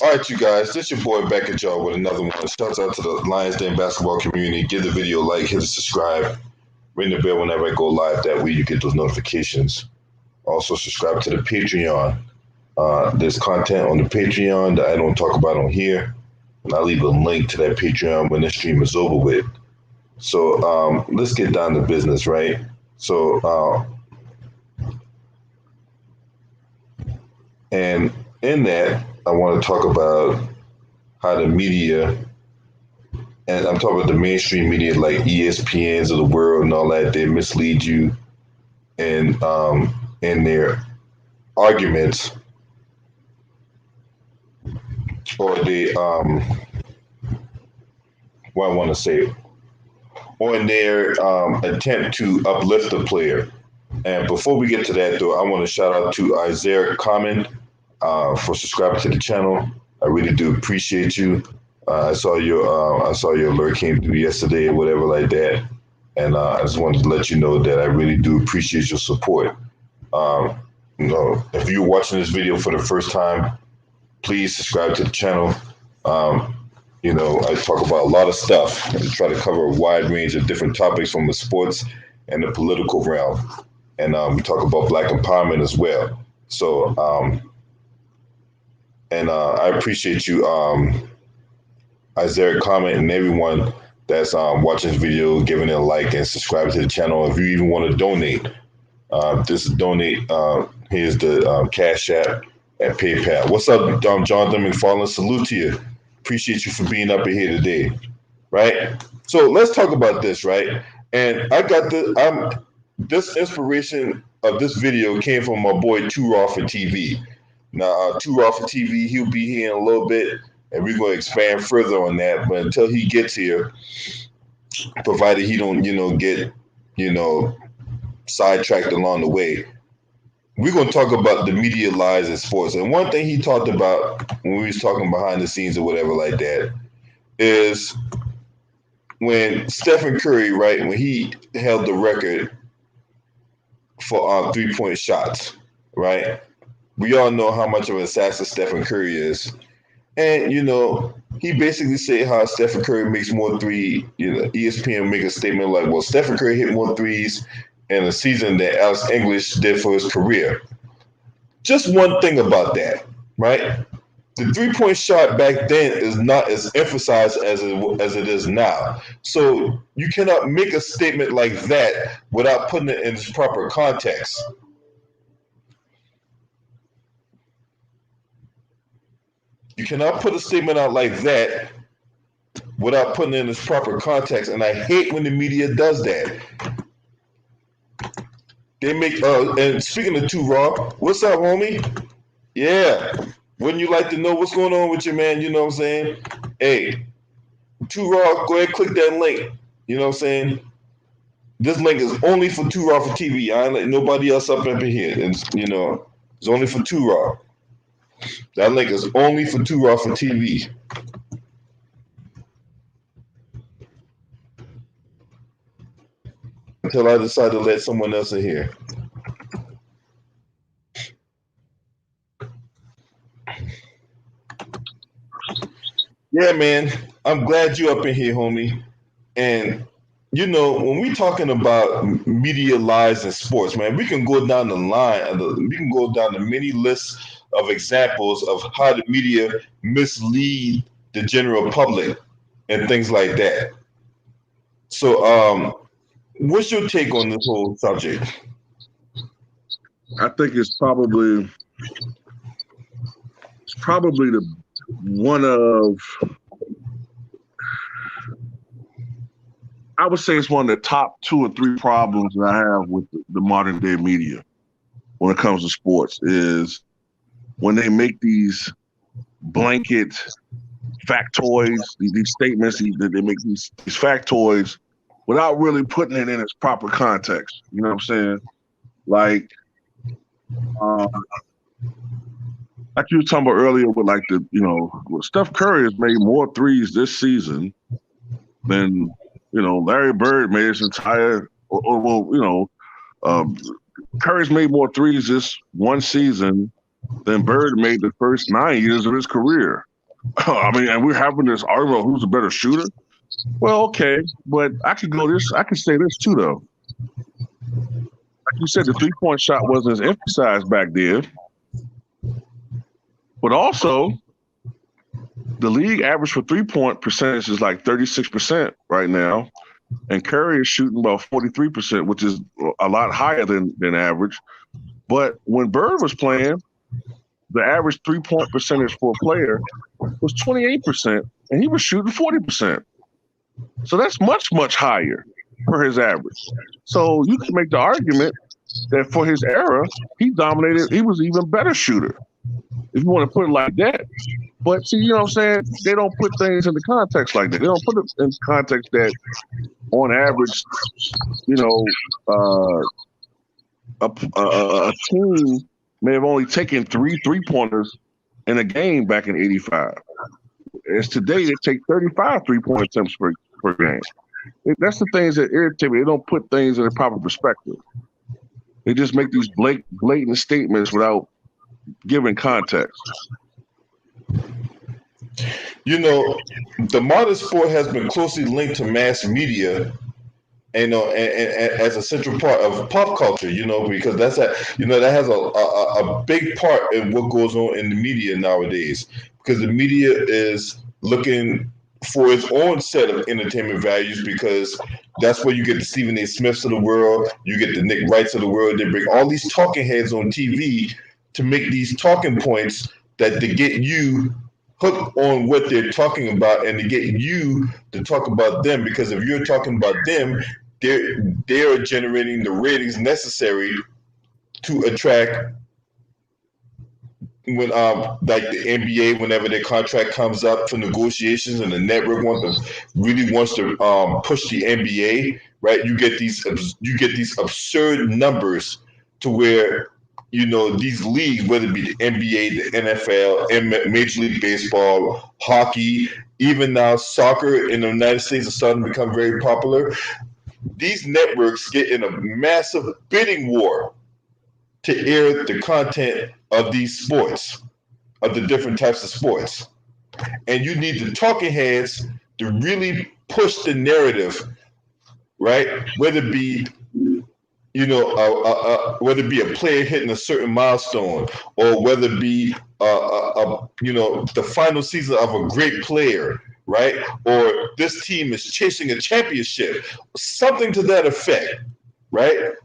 All right, you guys, this your boy back at y'all with another one. Shouts out to the Lions Den basketball community. Give the video a like, hit the subscribe, ring the bell whenever I go live. That way you get those notifications. Also, subscribe to the Patreon. There's content on the Patreon that I don't talk about on here. And I'll leave a link to that Patreon when the stream is over with. So let's get down to business, right? So, and in that, I want to talk about how the media, and I'm talking about the mainstream media like ESPNs of the world and all that, they mislead you in their arguments, or they what I want to say, or in their attempt to uplift the player. And before we get to that, though, I want to shout out to Isaiah Common for subscribing to the channel. I really do appreciate you. I saw your alert came through yesterday or whatever like that, and I just wanted to let you know that I really do appreciate your support. If you're watching this video for the first time, please subscribe to the channel. I talk about a lot of stuff and try to cover a wide range of different topics from the sports and the political realm, and we talk about Black empowerment as well. So, I appreciate you, Isaiah, comment, and everyone that's watching this video, giving it a like and subscribing to the channel. If you even want to donate, this is donate. Here's the Cash App and PayPal. What's up, Jonathan McFarland? Salute to you. Appreciate you for being up in here today, right? So let's talk about this, right? And I got this inspiration of this video came from my boy Too Raw for TV. Now, Too Raw for TV, he'll be here in a little bit, and we're going to expand further on that. But until he gets here, provided he don't, get, sidetracked along the way, we're going to talk about the media lies in sports. And one thing he talked about when we was talking behind the scenes or whatever like that is when Stephen Curry, right, when he held the record for three-point shots, right? We all know how much of an assassin Stephen Curry is. And, he basically said how Stephen Curry makes more threes. ESPN make a statement like, well, Stephen Curry hit more threes in a season that Alex English did for his career. Just one thing about that, right? The three-point shot back then is not as emphasized as it is now. So you cannot make a statement like that without putting it in its proper context. You cannot put a statement out like that without putting it in its proper context. And I hate when the media does that. They make and speaking of Too Raw, what's up, homie? Yeah. Wouldn't you like to know what's going on with you, man? You know what I'm saying? Hey, Too Raw, go ahead, click that link. You know what I'm saying? This link is only for Too Raw for TV. I ain't letting nobody else up in here. And it's only for Too Raw. That link is only for Too Raw for TV. Until I decide to let someone else in here. Yeah, man. I'm glad you up in here, homie. And when we talking about media lies in sports, man, we can go down the line. We can go down the many lists of examples of how the media mislead the general public and things like that. So, what's your take on this whole subject? I think it's probably the one of, I would say it's one of the top 2 or 3 problems that I have with the modern day media when it comes to sports is when they make these blanket factoids, these statements, they make these factoids without really putting it in its proper context. You know what I'm saying? Like you were talking about earlier with Steph Curry has made more threes this season than, Larry Bird made his entire, Curry's made more threes this one season than Bird made the first 9 years of his career. I mean, and we're having this argument who's a better shooter. Well, okay, but I could say this too, though. Like you said, the 3-point shot wasn't as emphasized back then, but also the league average for 3-point percentage is like 36% right now, and Curry is shooting about 43%, which is a lot higher than average. But when Bird was playing, the average 3-point percentage for a player was 28%, and he was shooting 40%. So that's much, much higher for his average. So you can make the argument that for his era, he dominated. He was an even better shooter, if you want to put it like that. But see, you know what I'm saying? They don't put things into context like that. They don't put it in context that, on average, you know, a team may have only taken 3 3-pointers in a game back in '85. As today, they take 35 3-point attempts per game. That's the things that irritate me. They don't put things in a proper perspective. They just make these blatant statements without giving context. You know, the modern sport has been closely linked to mass media, and as a central part of pop culture. You know, because that has a big part in what goes on in the media nowadays. Because the media is looking for its own set of entertainment values, because that's where you get the Stephen A. Smiths of the world, you get the Nick Wrights of the world. They bring all these talking heads on TV to make these talking points that to get you hooked on what they're talking about and to get you to talk about them. Because if you're talking about them, they're generating the ratings necessary to attract, when like the NBA, whenever their contract comes up for negotiations and the network really wants to push the NBA, right? You get these absurd numbers to where, you know, these leagues, whether it be the NBA, the NFL, Major League Baseball, hockey, even now soccer in the United States is starting to become very popular. These networks get in a massive bidding war to air the content of these sports, of the different types of sports. And you need the talking heads to really push the narrative, right? Whether it be, you know, whether it be a player hitting a certain milestone, or whether it be, you know, the final season of a great player, right? Or this team is chasing a championship, something to that effect, right?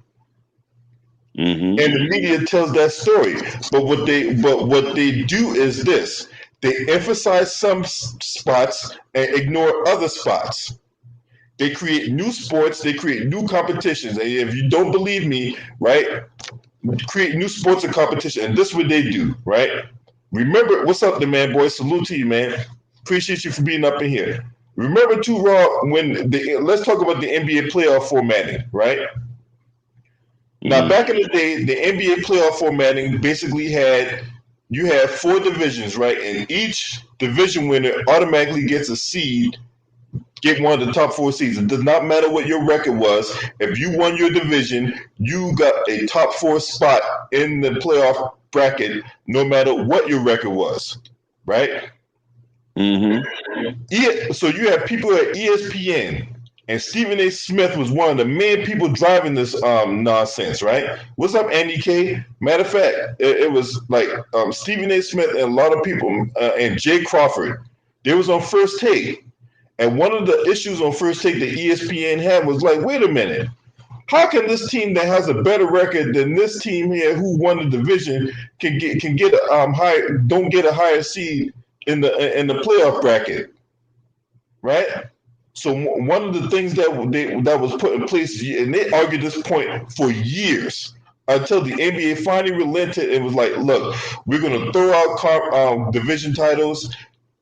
Mm-hmm. And the media tells that story. But what they do is this: they emphasize some spots and ignore other spots. They create new sports, they create new competitions. And if you don't believe me, right, create new sports and competition. And this is what they do, right? Remember, what's up, the man, boy? Salute to you, man. Appreciate you for being up in here. Remember too, Raw, let's talk about the NBA playoff formatting, right? Now, back in the day, the NBA playoff formatting basically had 4 divisions, right? And each division winner automatically gets a seed, get one of the top 4 seeds. It does not matter what your record was. If you won your division, you got a top 4 spot in the playoff bracket, no matter what your record was, right? Mm-hmm. So you have people at ESPN. And Stephen A. Smith was one of the main people driving this nonsense, right? What's up, Andy K? Matter of fact, it was like Stephen A. Smith and a lot of people, and Jay Crawford. They was on First Take. And one of the issues on First Take that ESPN had was like, wait a minute. How can this team that has a better record than this team here who won the division don't get a higher seed in the playoff bracket, right? So one of the things that was put in place, and they argued this point for years, until the NBA finally relented and was like, "Look, we're going to throw out division titles.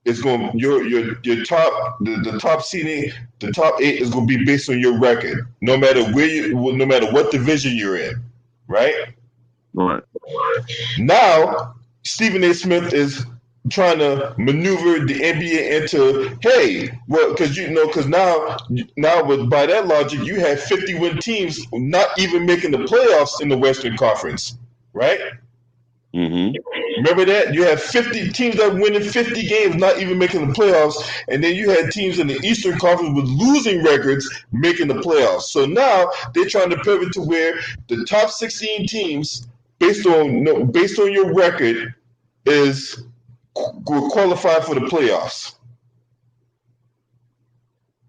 It's going your top the top seeding, the top 8 is going to be based on your record, no matter no matter what division you're in, right?" Right. Now, Stephen A. Smith is trying to maneuver the NBA into, hey, well, because now by that logic, you have 50-win teams not even making the playoffs in the Western Conference, right? Mm-hmm. Remember that? You had 50 teams that were winning 50 games, not even making the playoffs, and then you had teams in the Eastern Conference with losing records making the playoffs. So now they're trying to pivot to where the top 16 teams, based on your record, is qualified for the playoffs.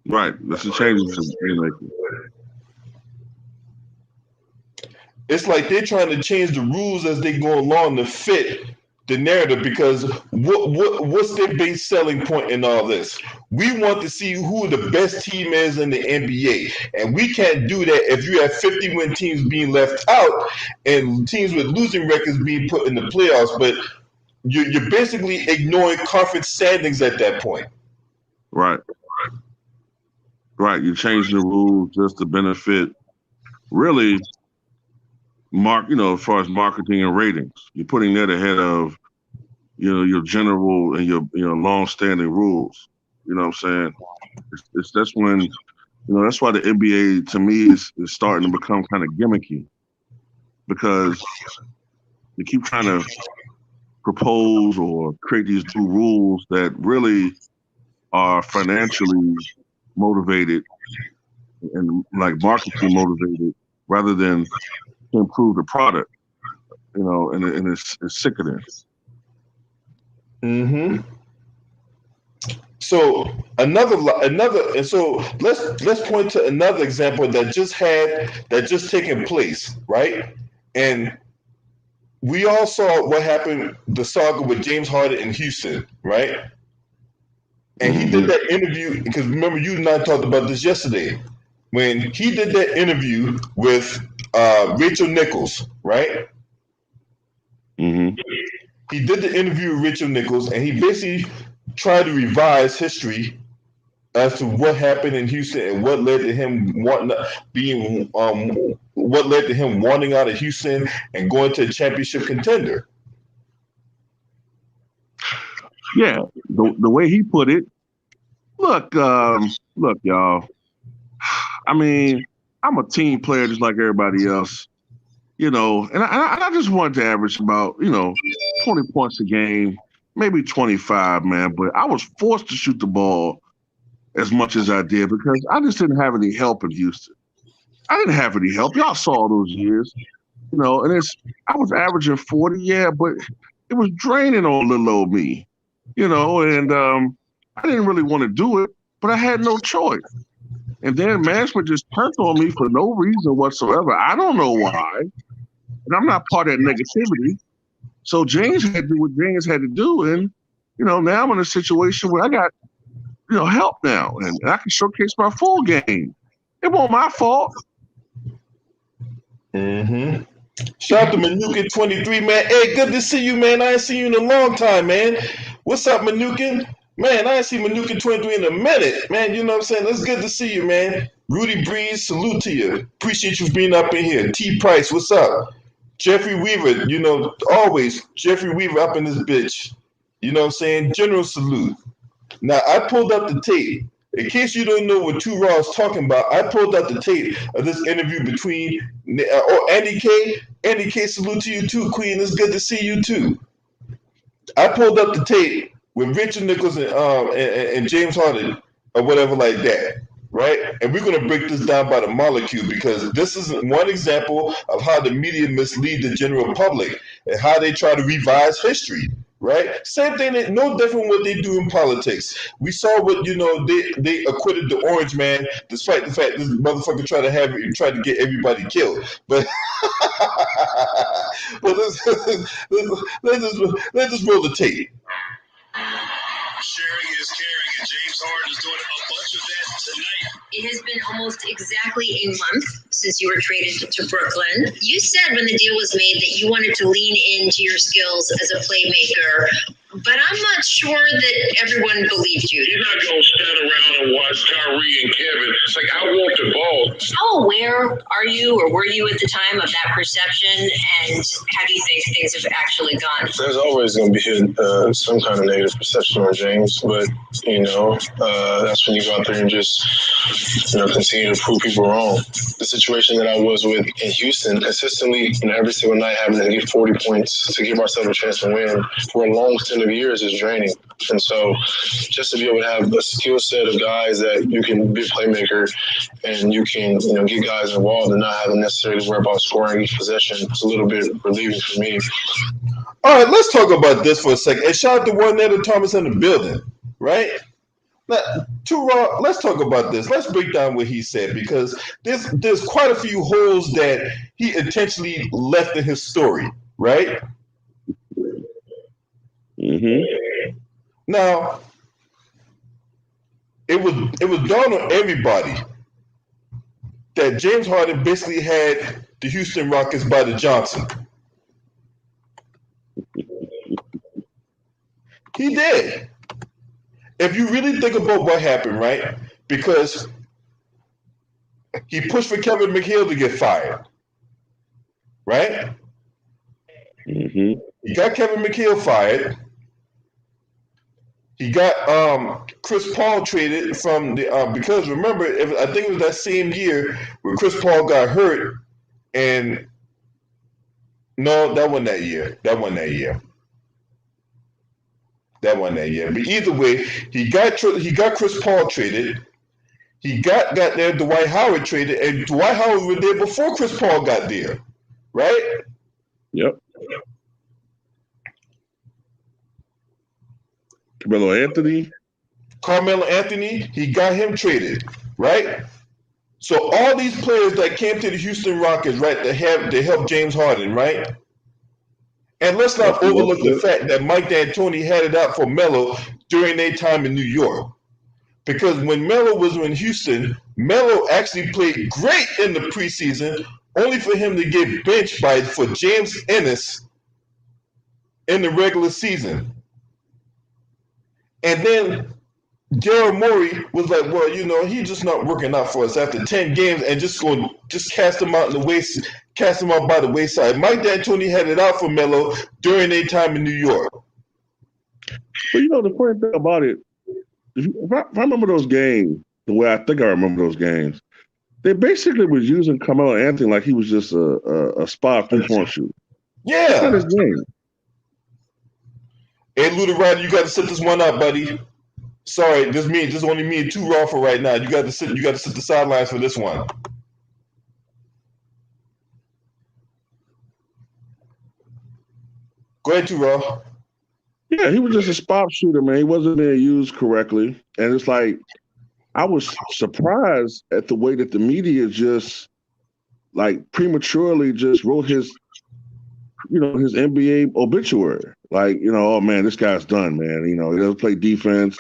Right. That's the changes they're making. It's like they're trying to change the rules as they go along to fit the narrative, because what's their base selling point in all this? We want to see who the best team is in the NBA, and we can't do that if you have 50-win teams being left out and teams with losing records being put in the playoffs. But you're basically ignoring conference standings at that point. Right. Right. You change the rules just to benefit, really, as far as marketing and ratings. You're putting that ahead of, your general and your long-standing rules. You know what I'm saying? That's when, that's why the NBA, to me, is starting to become kind of gimmicky, because they keep trying to propose or create these new rules that really are financially motivated and like marketing motivated rather than to improve the product, and it's sickening. Mm-hmm. So and so let's point to another example that just taken place, right? And we all saw what happened, the saga with James Harden in Houston, right? And he did that interview, because remember, you and I talked about this yesterday, when he did that interview with Rachel Nichols, right? Mm-hmm. He did the interview with Rachel Nichols, and he basically tried to revise history as to what happened in Houston and what led to him wanting out of Houston and going to a championship contender. Yeah, the way he put it. Look, y'all. I mean, I'm a team player just like everybody else, and I just wanted to average about 20 points a game, maybe 25, man. But I was forced to shoot the ball as much as I did because I just didn't have any help in Houston. I didn't have any help. Y'all saw those years, and I was averaging 40, yeah, but it was draining on little old me, and I didn't really want to do it, but I had no choice. And then management just turned on me for no reason whatsoever. I don't know why. And I'm not part of that negativity. So James had to do what James had to do. And, now I'm in a situation where I got, help now. And I can showcase my full game. It wasn't my fault. Mm-hmm. Shout out to Manukin 23, man. Hey, good to see you, man. I ain't seen you in a long time, man. What's up, Manukin? Man, I ain't seen Manukin 23 in a minute, man. You know what I'm saying? It's good to see you, man. Rudy Breeze, salute to you. Appreciate you being up in here. T Price, what's up? Jeffrey Weaver, always Jeffrey Weaver up in this bitch. You know what I'm saying? General salute. Now, I pulled up the tape. In case you don't know what Two Raw is talking about, I pulled up the tape of this interview between Andy K. Andy K, salute to you too, Queen. It's good to see you too. I pulled up the tape with Richard Nichols and James Harden or whatever like that, right? And we're going to break this down by the molecule, because this is one example of how the media mislead the general public and how they try to revise history, right? Same thing, no different what they do in politics. We saw what, they acquitted the Orange Man, despite the fact this motherfucker tried to get everybody killed. But let's just roll the tape. Sharing is caring, and James Harden is doing a bunch of that tonight. It has been almost exactly a month since you were traded to Brooklyn. You said when the deal was made that you wanted to lean into your skills as a playmaker. But I'm not sure that everyone believed you. You're not going to stand around and watch Kyrie and Kevin. It's like, I want the ball. How aware are you or were you at the time of that perception, and how do you think things have actually gone? There's always going to be some kind of negative perception on James, but, that's when you go out there and just, continue to prove people wrong. The situation that I was with in Houston, consistently, every single night having to get 40 points to give ourselves a chance to win for a long stint of years is draining. And so just to be able to have a skill set of guys that you can be a playmaker and you can, get guys involved and not have to necessarily worry about scoring each possession, it's a little bit relieving for me. All right, let's talk about this for a second. And shout out to Juanetta Thomas in the building, right? Now, let's talk about this. Let's break down what he said, because there's quite a few holes that he intentionally left in his story, right? Mm-hmm. Now, it was dawned on everybody that James Harden basically had the Houston Rockets by the Johnson. He did. If you really think about what happened, right? Because he pushed for Kevin McHale to get fired, right? Mm-hmm. He got Kevin McHale fired. He got Chris Paul traded from the because remember, I think it was that same year where Chris Paul got hurt, and no, that wasn't that year. That wasn't that year. But either way, he got Chris Paul traded. He got there Dwight Howard traded, and Dwight Howard was there before Chris Paul got there, right? Yep. Carmelo Anthony, he got him traded, right? So all these players that came to the Houston Rockets, right, they helped James Harden, right? And let's not overlook the fact that Mike D'Antoni had it out for Melo during their time in New York. Because when Melo was in Houston, Melo actually played great in the preseason, only for him to get benched for James Ennis in the regular season. And then Daryl Morey was like, well, he's just not working out for us after 10 games, and just cast him out by the wayside. Mike D'Antoni had it out for Melo during their time in New York. Well, the funny thing about it, if I remember those games, the way I think I remember those games, they basically was using Carmelo Anthony like he was just a spot three-point shooter. Yeah. That's not his game. Hey, Luda Ryder, you got to sit this one up, buddy. Sorry, this only me and Two Raw for right now. You got to sit the sidelines for this one. Go ahead, Two Raw. Yeah, he was just a spot shooter, man. He wasn't being used correctly. And it's like, I was surprised at the way that the media just prematurely just wrote his NBA obituary. Like, oh man, this guy's done, man. He doesn't play defense.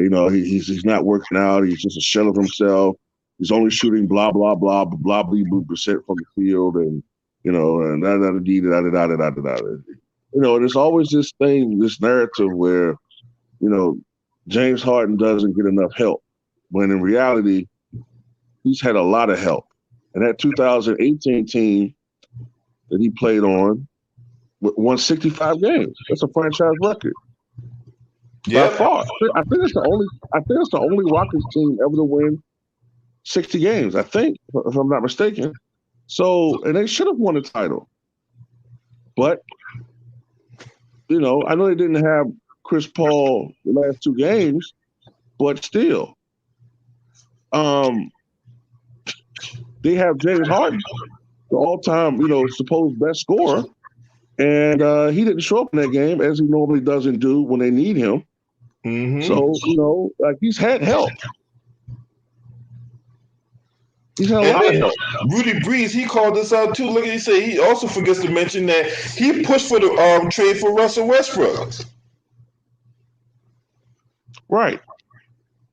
He's not working out. He's just a shell of himself. He's only shooting blah blah blah blah blah percent from the field, and and da da da da da da da da da. There's always this narrative where, James Harden doesn't get enough help, when in reality, he's had a lot of help. And that 2018 team that he played on won 65 games. That's a franchise record. Yeah. By far. I think it's the only Rockets team ever to win 60 games, I think, if I'm not mistaken. So, and they should have won the title. But, I know they didn't have Chris Paul the last two games, but still. They have James Harden, the all-time, supposed best scorer, and he didn't show up in that game, as he normally doesn't do when they need him. Mm-hmm. So, he's had help. He's had a lot of help. Rudy Breeze, he called this out too. Look, he also forgets to mention that he pushed for the trade for Russell Westbrook. Right.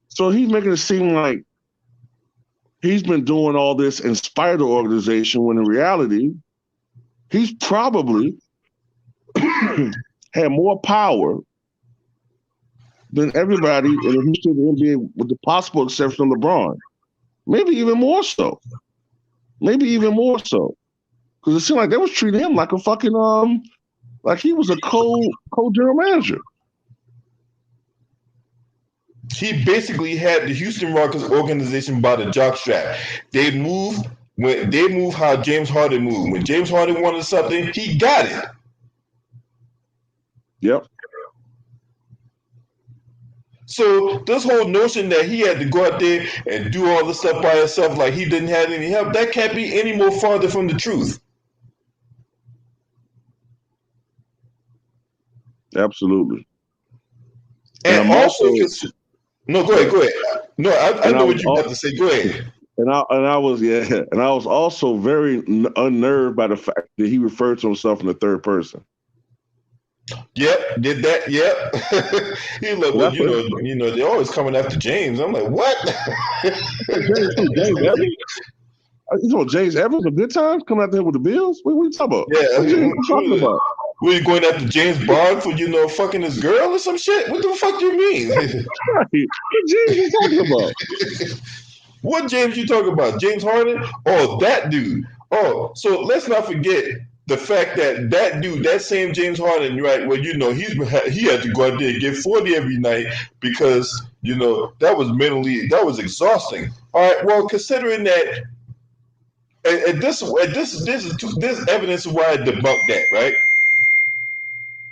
So he's making it seem like he's been doing all this in spite of the organization, when in reality, he's probably had more power than everybody in the history of the NBA, with the possible exception of LeBron. Maybe even more so. Because it seemed like they was treating him like a fucking like he was a co-general manager. He basically had the Houston Rockets organization by the jockstrap. They moved how James Harden moved. When James Harden wanted something, he got it. Yep. So this whole notion that he had to go out there and do all this stuff by himself, like he didn't have any help, that can't be any more farther from the truth. Absolutely. And also, no, go ahead. No, I know what you're about to say. Go ahead. And I was also very unnerved by the fact that he referred to himself in the third person. Yep, did that. Yep. He like, well, you know, they're always coming after James. I'm like, what? James Evans? You know, James Evans a good time coming out there with the Bills? What are you talking about? Yeah, what are you talking about? Were you going after James Bond for, fucking his girl or some shit? What the fuck do you mean? Right. What James you talking about? What James you talking about? James Harden? Oh, that dude. Oh, so let's not forget the fact that dude, that same James Harden, right? Well, he had to go out there and get 40 every night because, that was exhausting. All right, well, considering that, and this evidence of why I debunked that, right?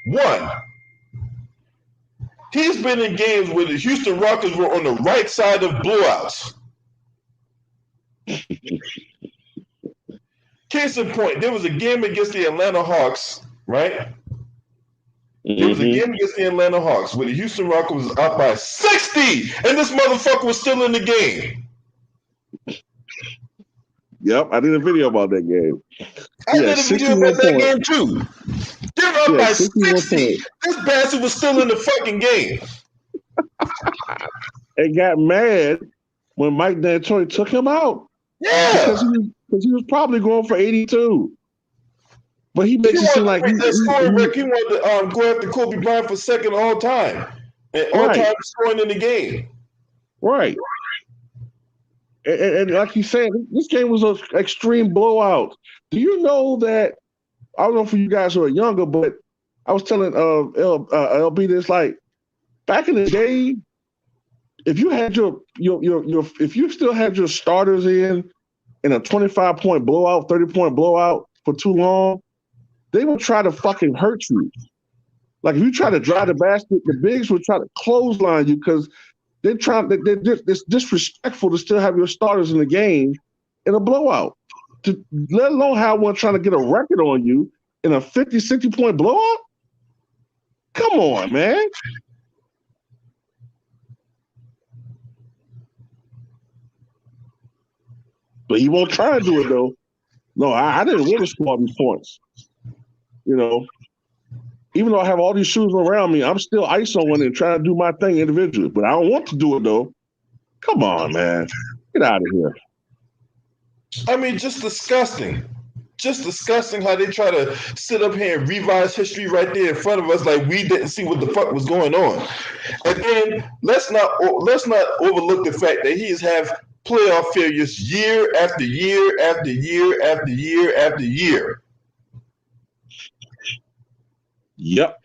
One, he's been in games where the Houston Rockets were on the right side of blowouts. Case in point, there was a game against the Atlanta Hawks, right? There was a game against the Atlanta Hawks where the Houston Rockets was up by 60, and this motherfucker was still in the game. Yep, I did a video about that game. I did a video about that game too. They were up by 60. This bastard was still in the fucking game. And got mad when Mike D'Antoni took him out. Yeah. Because he was probably going for 82. But he makes it seem like he wanted to go after Kobe Bryant for second all time. And all time scoring in the game. Right. And like you said, this game was an extreme blowout. Do you know that, I don't know for you guys who are younger, but I was telling LB this, like, back in the day, if you had if you still had your starters in a 25-point blowout, 30-point blowout for too long, they would try to fucking hurt you. Like if you try to drive the basket, the bigs would try to clothesline you because it's disrespectful to still have your starters in the game in a blowout. Let alone have one trying to get a record on you in a 50, 60-point blowout? Come on, man. But he won't try to do it, though. No, I didn't want to score these points. Even though I have all these shooters around me, I'm still ISOing and trying to do my thing individually. But I don't want to do it, though. Come on, man. Get out of here. I mean, just disgusting. Just disgusting how they try to sit up here and revise history right there in front of us like we didn't see what the fuck was going on. And then let's not overlook the fact that he has have playoff failures year after year after year after year after year. Yep.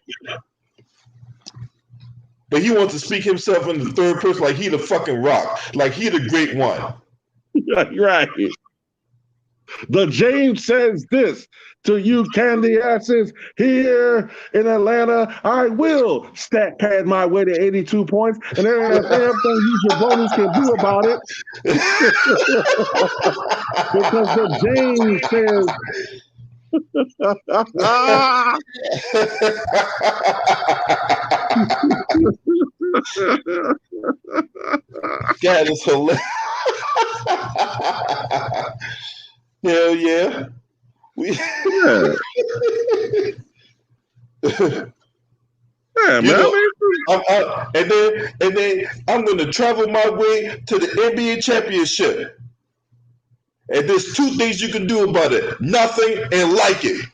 But he wants to speak himself in the third person like he the fucking Rock, like he the great one. Right. The James says this to you candy asses here in Atlanta. I will stat pad my way to 82 points, and there's everything you jabronis can do about it. Because the James says. God, it's hilarious. Hell yeah. Yeah, man. And then I'm going to travel my way to the NBA championship. And there's two things you can do about it. Nothing and like it.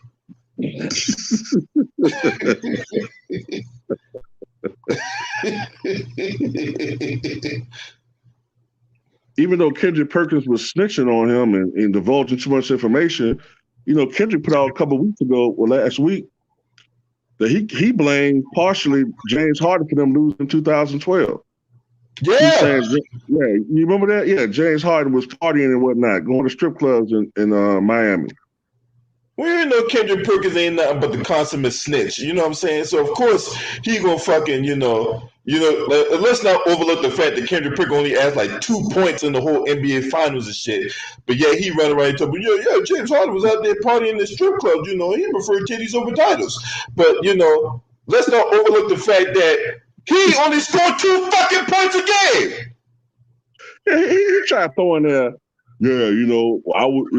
Even though Kendrick Perkins was snitching on him and divulging too much information, Kendrick put out a couple of weeks ago, or last week, that he blamed partially James Harden for them losing in 2012. Yeah. He's saying, yeah, you remember that? Yeah, James Harden was partying and whatnot, going to strip clubs in Miami. Well, Kendrick Perkins ain't nothing but the consummate snitch. You know what I'm saying? So of course he gonna fucking, let's not overlook the fact that Kendrick Perkins only asked like 2 points in the whole NBA Finals and shit. But yeah, he ran around and told me, yeah, James Harden was out there partying in the strip club. He preferred titties over titles. But let's not overlook the fact that he only scored 2 fucking points a game. Yeah, he tried to throw in there. Yeah, I would,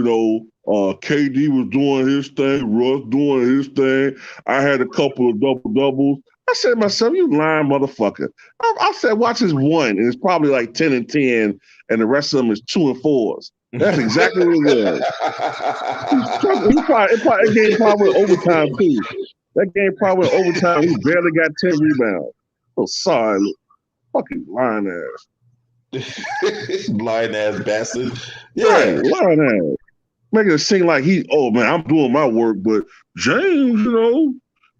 KD was doing his thing, Russ doing his thing. I had a couple of double-doubles. I said to myself, you lying motherfucker. I said, watch this one, and it's probably like 10 and 10, and the rest of them is 2 and 4s. That's exactly what it was. That game probably went overtime, too. That game probably went overtime. He barely got 10 rebounds. Oh, sorry. Fucking lying ass. Lying ass bastard. Yeah, right, lying ass. Making it seem like I'm doing my work, but James,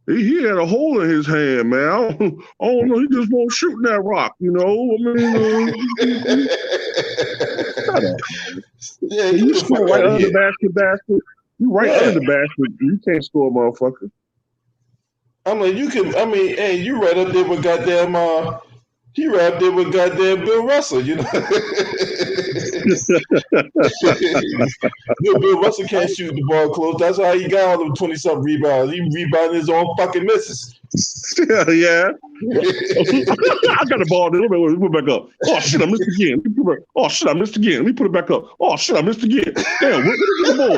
he had a hole in his hand, man. I don't know, he just won't shoot that rock, I mean, shut up, man. Yeah, you score right under the basket. You under the basket, you can't score, motherfucker. I'm like, hey, you right up there with goddamn, he right up there with goddamn Bill Russell, Bill Russell can't shoot the ball close. That's how he got all them 20-something rebounds. He rebounded his own fucking misses. Yeah. I got the ball there. Let me put it back up. Oh, shit, I missed again. Oh, shit, I missed again. Let me put it back up. Oh, shit, I missed again. Damn, Will, get the ball.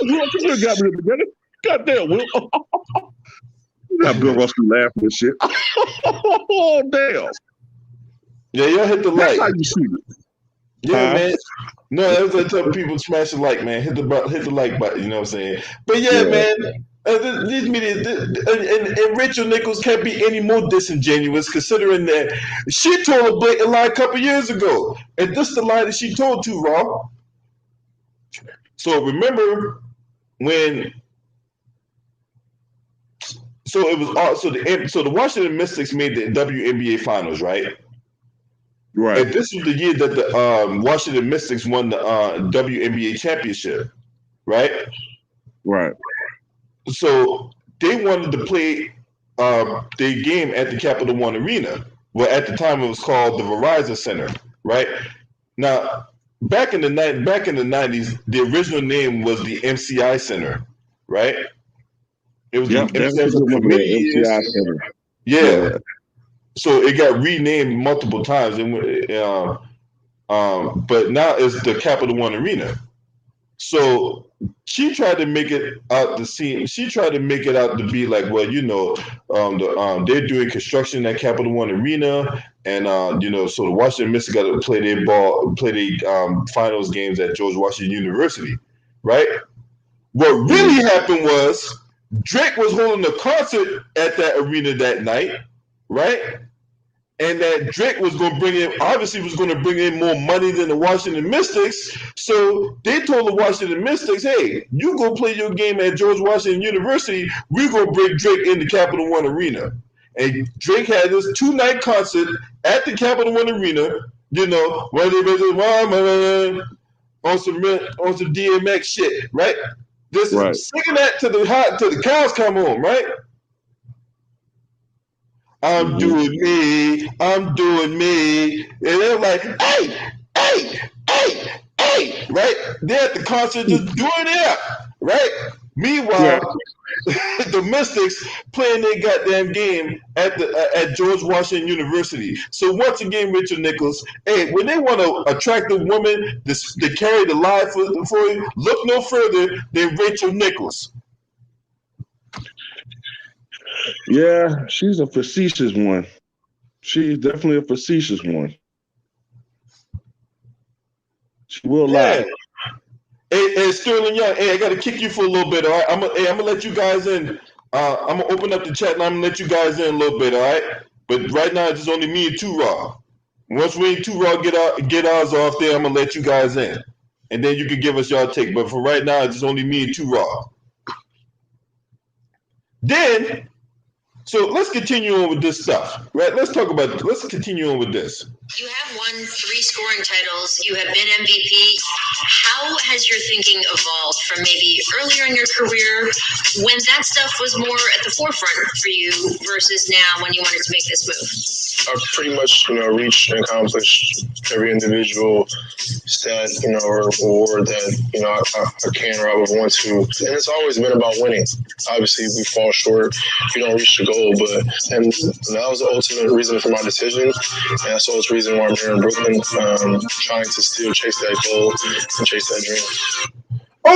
Will, you got me together. Goddamn, Will. You got Bill Russell laughing and shit. Oh, damn. Yeah, y'all hit the That's like. how you shoot it. Yeah, man. No, that's what I tell people, smash the like, man. Hit the like button, you know what I'm saying? But yeah. Man, these media, and Rachel Nichols can't be any more disingenuous, considering that she told a blatant lie a couple years ago. And this is the lie that she told too, Raw. So remember when... So it was so the Washington Mystics made the WNBA Finals, right? Right. And this was the year that the Washington Mystics won the WNBA championship, right? Right. So they wanted to play their game at the Capital One Arena. Well, at the time it was called the Verizon Center, right? Now, back in the 90s, the original name was the MCI Center, right? It was the MCI Center. Yeah. So it got renamed multiple times, but now it's the Capital One Arena. So she tried to make it out to see. She tried to make it out to be like, well, they're doing construction at Capital One Arena, and so the Washington Mystics got to play their finals games at George Washington University, right? What really happened was Drake was holding a concert at that arena that night, right? And that Drake was going to bring in more money than the Washington Mystics. So they told the Washington Mystics, hey, you go play your game at George Washington University. We're going to bring Drake in the Capital One Arena. And Drake had this 2-night concert at the Capital One Arena, where they on some DMX shit, right? Singing that to the cows come home, right? I'm doing me. And they're like, hey, right? They're at the concert just doing it, right? Meanwhile, the Mystics playing their goddamn game at George Washington University. So once again, Richard Nichols, hey, when they want to attract a woman to carry the lie for you, look no further than Rachel Nichols. Yeah, she's a facetious one. She's definitely a facetious one. She will lie. Hey, Sterling Young, hey, I got to kick you for a little bit, all right? I'm gonna let you guys in. I'm gonna open up the chat and I'm gonna let you guys in a little bit, all right? But right now, it's just only me and Two Raw. Once we and Two Raw get ours off there, I'm gonna let you guys in, and then you can give us y'all take. But for right now, it's just only me and Two Raw. Then, so let's continue on with this stuff, right? Let's continue on with this. You have won 3 scoring titles. You have been MVP. How has your thinking evolved from maybe earlier in your career when that stuff was more at the forefront for you versus now when you wanted to make this move? I've pretty much, reached and accomplished every individual stat, or award that, I can or I would want to. And it's always been about winning. Obviously, we fall short if you don't reach the goal, and that was the ultimate reason for my decision. And that's the ultimate reason why I'm here in Brooklyn, trying to still chase that goal and chase that dream.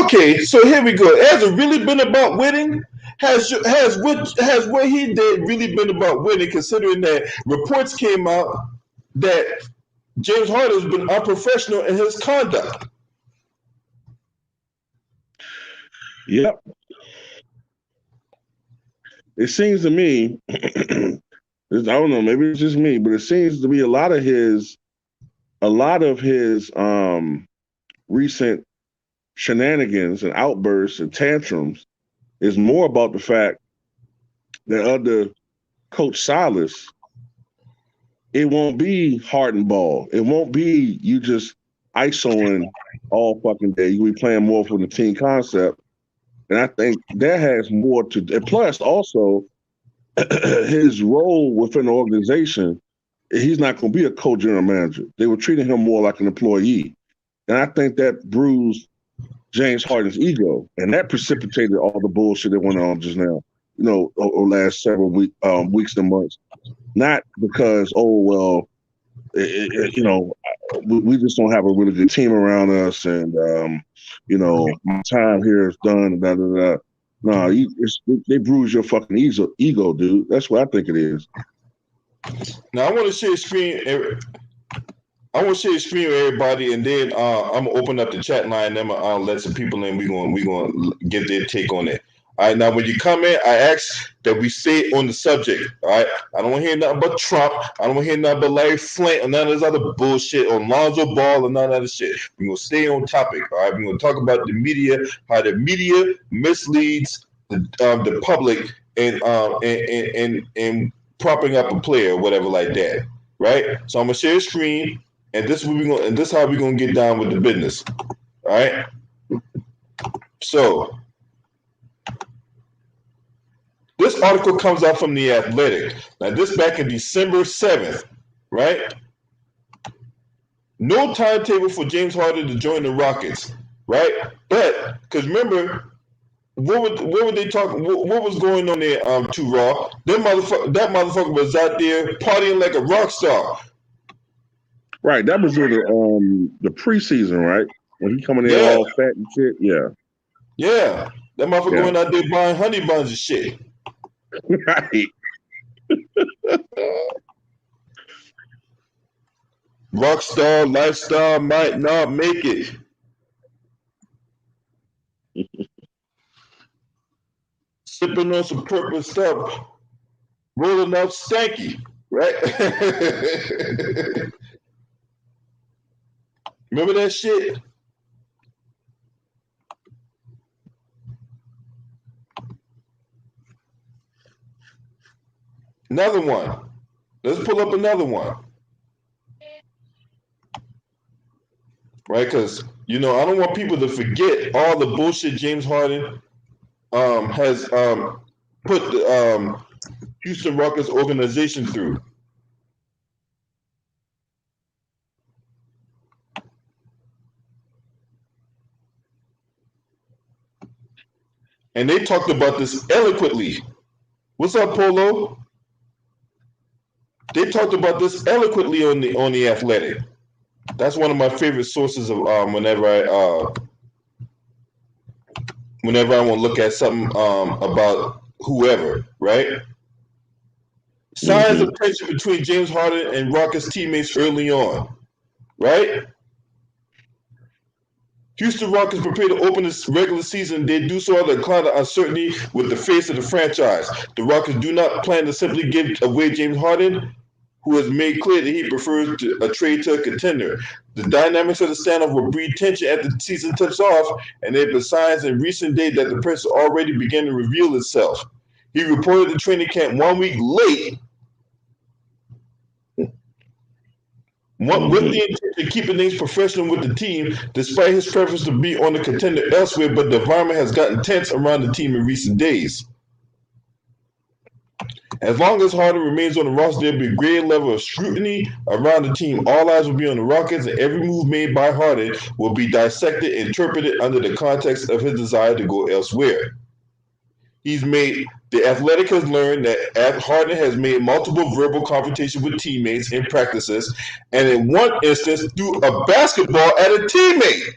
Okay, so here we go. Has it really been about winning? Has what he did really been about winning? Considering that reports came out that James Harden has been unprofessional in his conduct. Yep. It seems to me, I don't know, maybe it's just me, but it seems to be a lot of his recent shenanigans and outbursts and tantrums is more about the fact that under Coach Silas, it won't be Harden ball. It won't be you just ISOing all fucking day. You'll be playing more for the team concept. And I think that has more to do. And plus, also, his role within the organization, he's not going to be a co-general manager. They were treating him more like an employee. And I think that bruised James Harden's ego. And that precipitated all the bullshit that went on just now, over the last several weeks and months. Not because, we just don't have a really good team around us, and my time here is done. Da, da, da. No, they bruise your fucking ego, dude. That's what I think it is. Now I want to share a screen. I want to share a screen with everybody, and then I'm gonna open up the chat line. And I'll let some people in. We gonna get their take on it. All right, now when you come in, I ask that we stay on the subject. All right, I don't want to hear nothing but Trump. I don't want to hear nothing but Larry Flint or none of this other bullshit or Lonzo Ball or none of that shit. We're gonna stay on topic. All right, we're gonna talk about the media, how the media misleads the public and propping up a player or whatever like that. Right. So I'm gonna share a screen, and this is what and this is how we're gonna get down with the business. All right. So. This article comes out from The Athletic. Now, this back in December 7th, right? No timetable for James Harden to join the Rockets, right? But, because remember, what were they talking? What was going on there? Too Raw. That motherfucker was out there partying like a rock star. Right. That was during the preseason, right? When he coming in all fat and shit. Yeah. Yeah. That motherfucker going out there buying honey buns and shit. Right. Rockstar lifestyle might not make it. Sipping on some purple stuff, rolling up stanky, right? Remember that shit? Another one. Let's pull up another one. Right? Because, I don't want people to forget all the bullshit James Harden has put the Houston Rockets organization through. And they talked about this eloquently. What's up, Polo? They talked about this eloquently on the Athletic. That's one of my favorite sources of whenever I want to look at something about whoever, right? Signs of tension between James Harden and Rockets teammates early on, right? Houston Rockets prepare to open this regular season. They do so under a cloud of uncertainty with the face of the franchise. The Rockets do not plan to simply give away James Harden, who has made clear that he prefers a trade to a contender. The dynamics of the standoff will breed tension as the season tips off, and there have been signs in recent days that the press already began to reveal itself. He reported to training camp 1 week late, with the intention of keeping things professional with the team, despite his preference to be on the contender elsewhere, but the environment has gotten tense around the team in recent days. As long as Harden remains on the roster, there'll be a great level of scrutiny around the team. All eyes will be on the Rockets, and every move made by Harden will be dissected and interpreted under the context of his desire to go elsewhere. The Athletic has learned that Harden has made multiple verbal confrontations with teammates in practices, and in one instance threw a basketball at a teammate.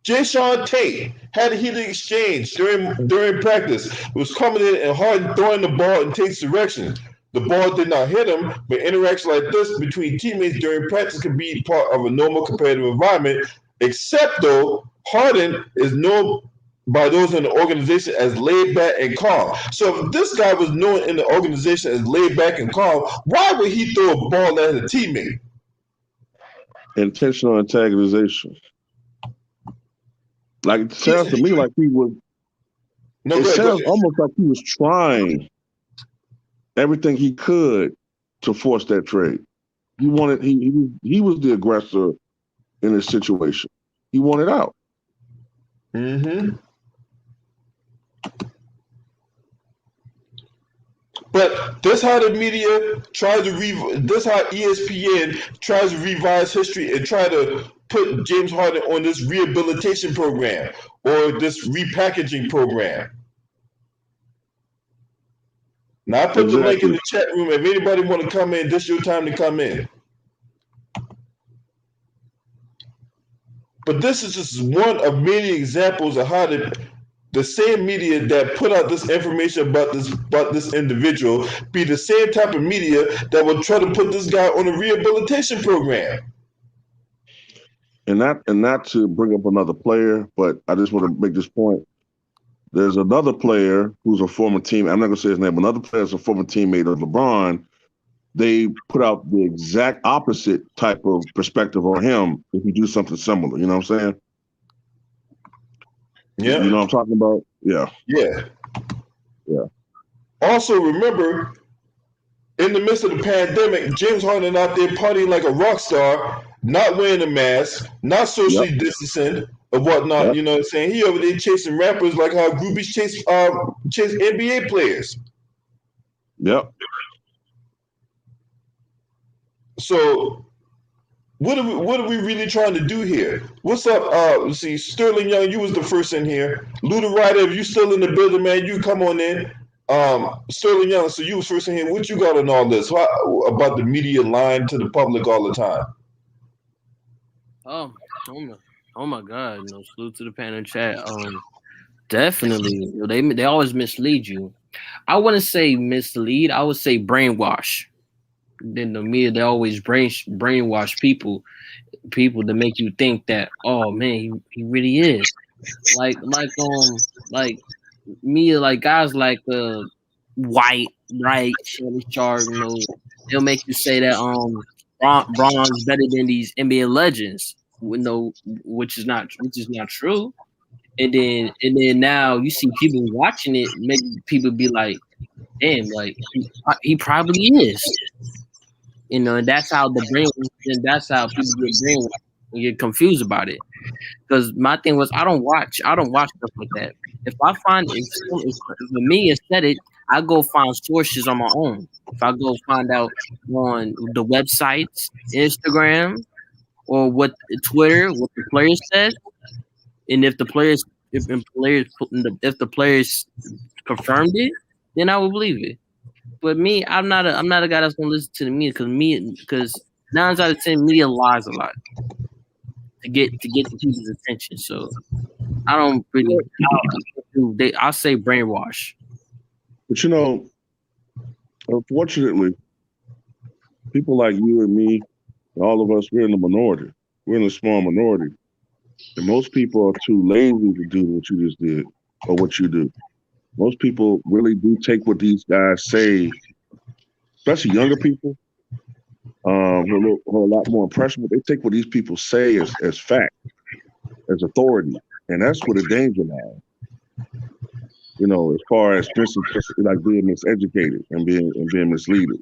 Jae'Sean Tate had a heated exchange during practice. It was coming in and Harden throwing the ball in Tate's direction. The ball did not hit him, but interactions like this between teammates during practice can be part of a normal competitive environment, except though Harden is known by those in the organization as laid back and calm. So if this guy was known in the organization as laid back and calm, why would he throw a ball at a teammate? Intentional antagonization. Like it sounds to me like he was. It sounds almost like he was trying everything he could to force that trade. He wanted. He was the aggressor in this situation. He wanted out. Mm-hmm. But this how the media tries to this how ESPN tries to revise history and try to put James Harden on this rehabilitation program or this repackaging program. Now I put the link in the chat room. If anybody want to come in, this is your time to come in. But this is just one of many examples of how the same media that put out this information about this individual be the same type of media that will try to put this guy on a rehabilitation program. And not to bring up another player, but I just want to make this point. There's another player who's a former team. I'm not going to say his name, but another player is a former teammate of LeBron. They put out the exact opposite type of perspective on him if you do something similar. You know what I'm saying? Yeah. You know what I'm talking about? Yeah. Yeah. Yeah. Also, remember, in the midst of the pandemic, James Harden out there partying like a rock star, not wearing a mask, not socially distancing or whatnot. Yep. You know what I'm saying? He over there chasing rappers like how groupies chase NBA players. Yep. So what are we really trying to do here? What's up? Let's see, Sterling Young, you was the first in here. Luda Ryder, if you still in the building, man, you come on in. Sterling Young, so you was first in here. What you got on all this? About the media lying to the public all the time? Oh my God! Salute to the panel chat. Definitely, they always mislead you. I wouldn't say mislead. I would say brainwash. Then the media, they always brainwash people to make you think that, oh man, he really is like media, like guys like White, right, Shannon Sharp, they'll make you say that Bron's better than these NBA legends, which is not true. And then now you see people watching it, make people be like, damn, like he probably is. And that's how that's how people get brainwashed and get confused about it. Because my thing was, I don't watch stuff like that. If I find if for me is said it, I go find sources on my own. If I go find out on the websites, Instagram, or what Twitter, what the players said, and if the players confirmed it, then I will believe it. But me, I'm not a guy that's gonna listen to the media because 9 out of 10 media lies a lot to get the people's attention. So I don't really. I say brainwash. But unfortunately, people like you and me, all of us, we're in the minority. we're in a small minority, and most people are too lazy to do what you just did or what you do. Most people really do take what these guys say, especially younger people, who are a lot more impressionable. They take what these people say as fact, as authority, and that's where the danger lies. You know, as far as like being miseducated and being misleaded.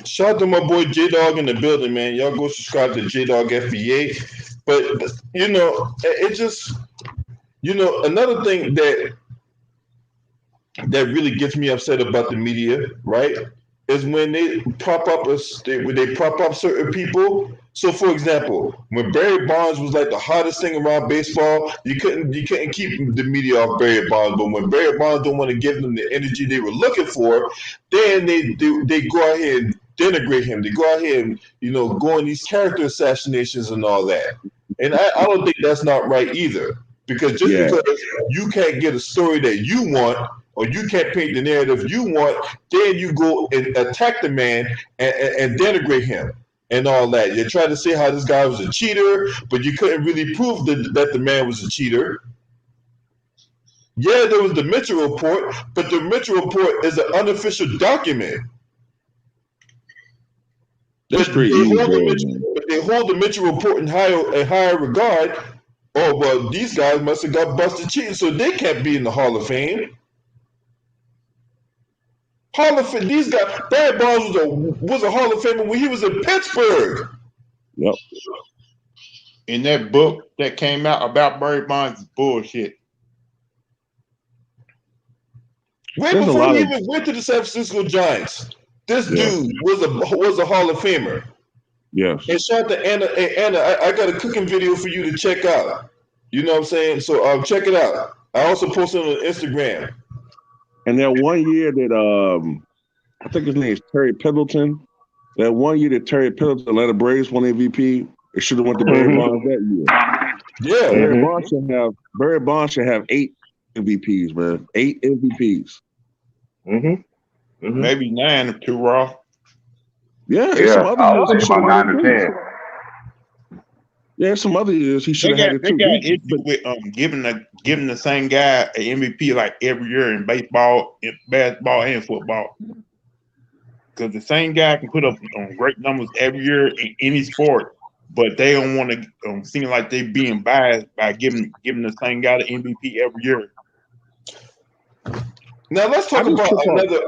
Shout out to my boy J Dog in the building, man. Y'all go subscribe to J Dog FBA. But you know, it just, you know, another thing that really gets me upset about the media, right, is when they prop up certain people. So, for example, when Barry Bonds was like the hottest thing around baseball, you couldn't keep the media off Barry Bonds. But when Barry Bonds don't want to give them the energy they were looking for, then they go ahead and denigrate him. They go out here and, you know, go on these character assassinations and all that. And I don't think that's not right either. Because just because you can't get a story that you want, or you can't paint the narrative you want, then you go and attack the man and denigrate him and all that. You try to say how this guy was a cheater, but you couldn't really prove that the man was a cheater. Yeah, there was the Mitchell report, but the Mitchell report is an unofficial document. That's But pretty easy, they hold the Mitchell report in higher regard. Oh, well, these guys must have got busted cheating, so they can't be in the Hall of Fame. Hall of Fame. These guys. Barry Bonds was a Hall of Famer when he was in Pittsburgh. Yep. In that book that came out about Barry Bonds is bullshit. Way before he even went to the San Francisco Giants, this dude was a Hall of Famer. Yes. And shout out to Anna. Hey, Anna, I got a cooking video for you to check out. You know what I'm saying? So check it out. I also posted it on Instagram. And that one year that I think his name is Terry Pendleton. That one year that Terry Pendleton, Atlanta Braves won MVP, it should have went to Barry Bonds that year. Yeah, Barry Bonds should have 8 MVPs, man. 8 MVPs. Maybe 9 if too raw. Yeah, some other years about 9 or 10. Yeah, some other years he should have had it too. They got issues with giving the same guy an MVP like every year in baseball, in basketball, and football. Because the same guy can put up great numbers every year in any sport, but they don't want to seem like they being biased by giving the same guy the MVP every year. Now let's talk about another.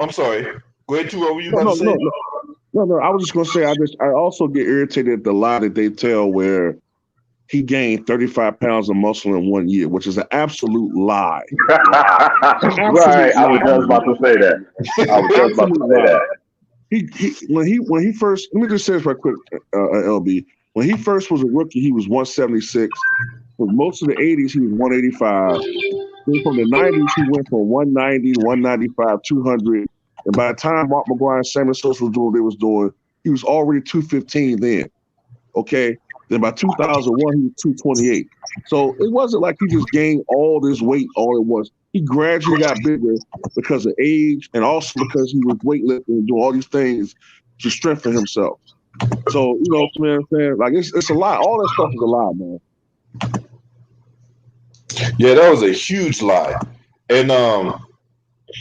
I'm sorry. Go ahead, Tua. What were you about to say? No. I was just gonna say I also get irritated at the lie that they tell where he gained 35 pounds of muscle in 1 year, which is an absolute lie. Right. I was just about to say that. When he first, let me just say this right quick, LB. When he first was a rookie, he was 176. For most of the 80s, he was 185. Then from the 90s, he went from 190, 195, 200. And by the time Mark McGwire and Sammy Sosa was doing what they was doing, he was already 215 then. Okay? Then by 2001, he was 228. So it wasn't like he just gained all this weight all at once. He gradually got bigger because of age and also because he was weightlifting and doing all these things to strengthen himself. So, you know what I'm saying? Like, it's a lie. All that stuff is a lie, man. Yeah, that was a huge lie. And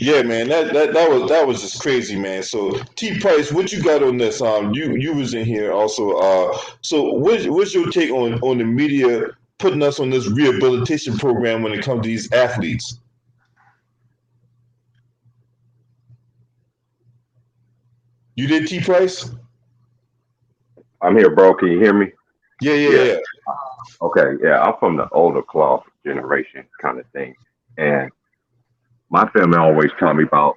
yeah, man, that was just crazy, man. So T Price, what you got on this? You was in here also. So what's your take on the media putting us on this rehabilitation program when it comes to these athletes? You did, T Price? I'm here, bro. Can you hear me? Yeah. Okay, yeah. I'm from the older cloth generation kind of thing. And my family always taught me about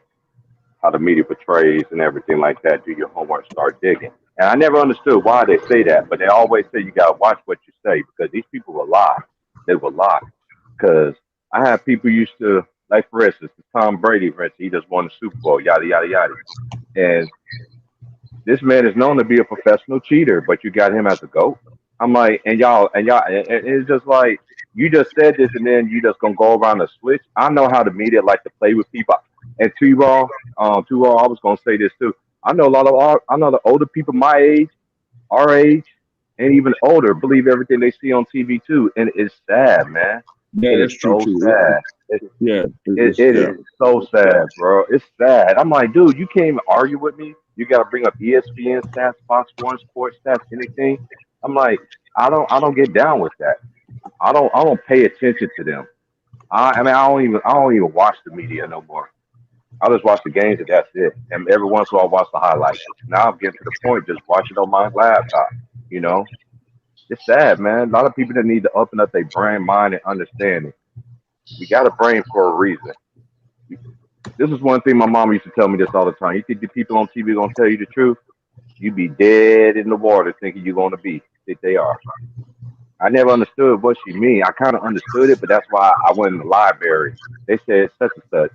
how the media portrays and everything like that. Do your homework, start digging. And I never understood why they say that, but they always say you got to watch what you say because these people will lie. They will lie. Because I have people used to, like for instance, Tom Brady, for instance, he just won the Super Bowl, yada, yada, yada. And this man is known to be a professional cheater, but you got him as a GOAT. I'm like, and it's just like, you just said this and then you just gonna go around the switch. I know how the media like to play with people. And T-Raw, I was gonna say this too. I know the older people my age our age and even older believe everything they see on TV too, and it's sad, man. Yeah, It is that's true so too. sad. Yeah, It is so sad, bro. It's sad. I'm like, dude, you can't even argue with me. You got to bring up ESPN stats, Fox One sports stats, anything. I'm like, I don't get down with that. I don't pay attention to them. I mean, I don't even watch the media no more. I just watch the games and that's it. And every once in a while, I watch the highlights. Now I'm getting to the point just watching on my laptop. You know, it's sad, man. A lot of people that need to open up their brain, mind, and understanding. We got a brain for a reason. This is one thing my mom used to tell me this all the time. You think the people on TV gonna tell you the truth? You be dead in the water thinking you're gonna be. Think they are. I never understood what she mean. I kind of understood it, but that's why I went in the library. They said such and such.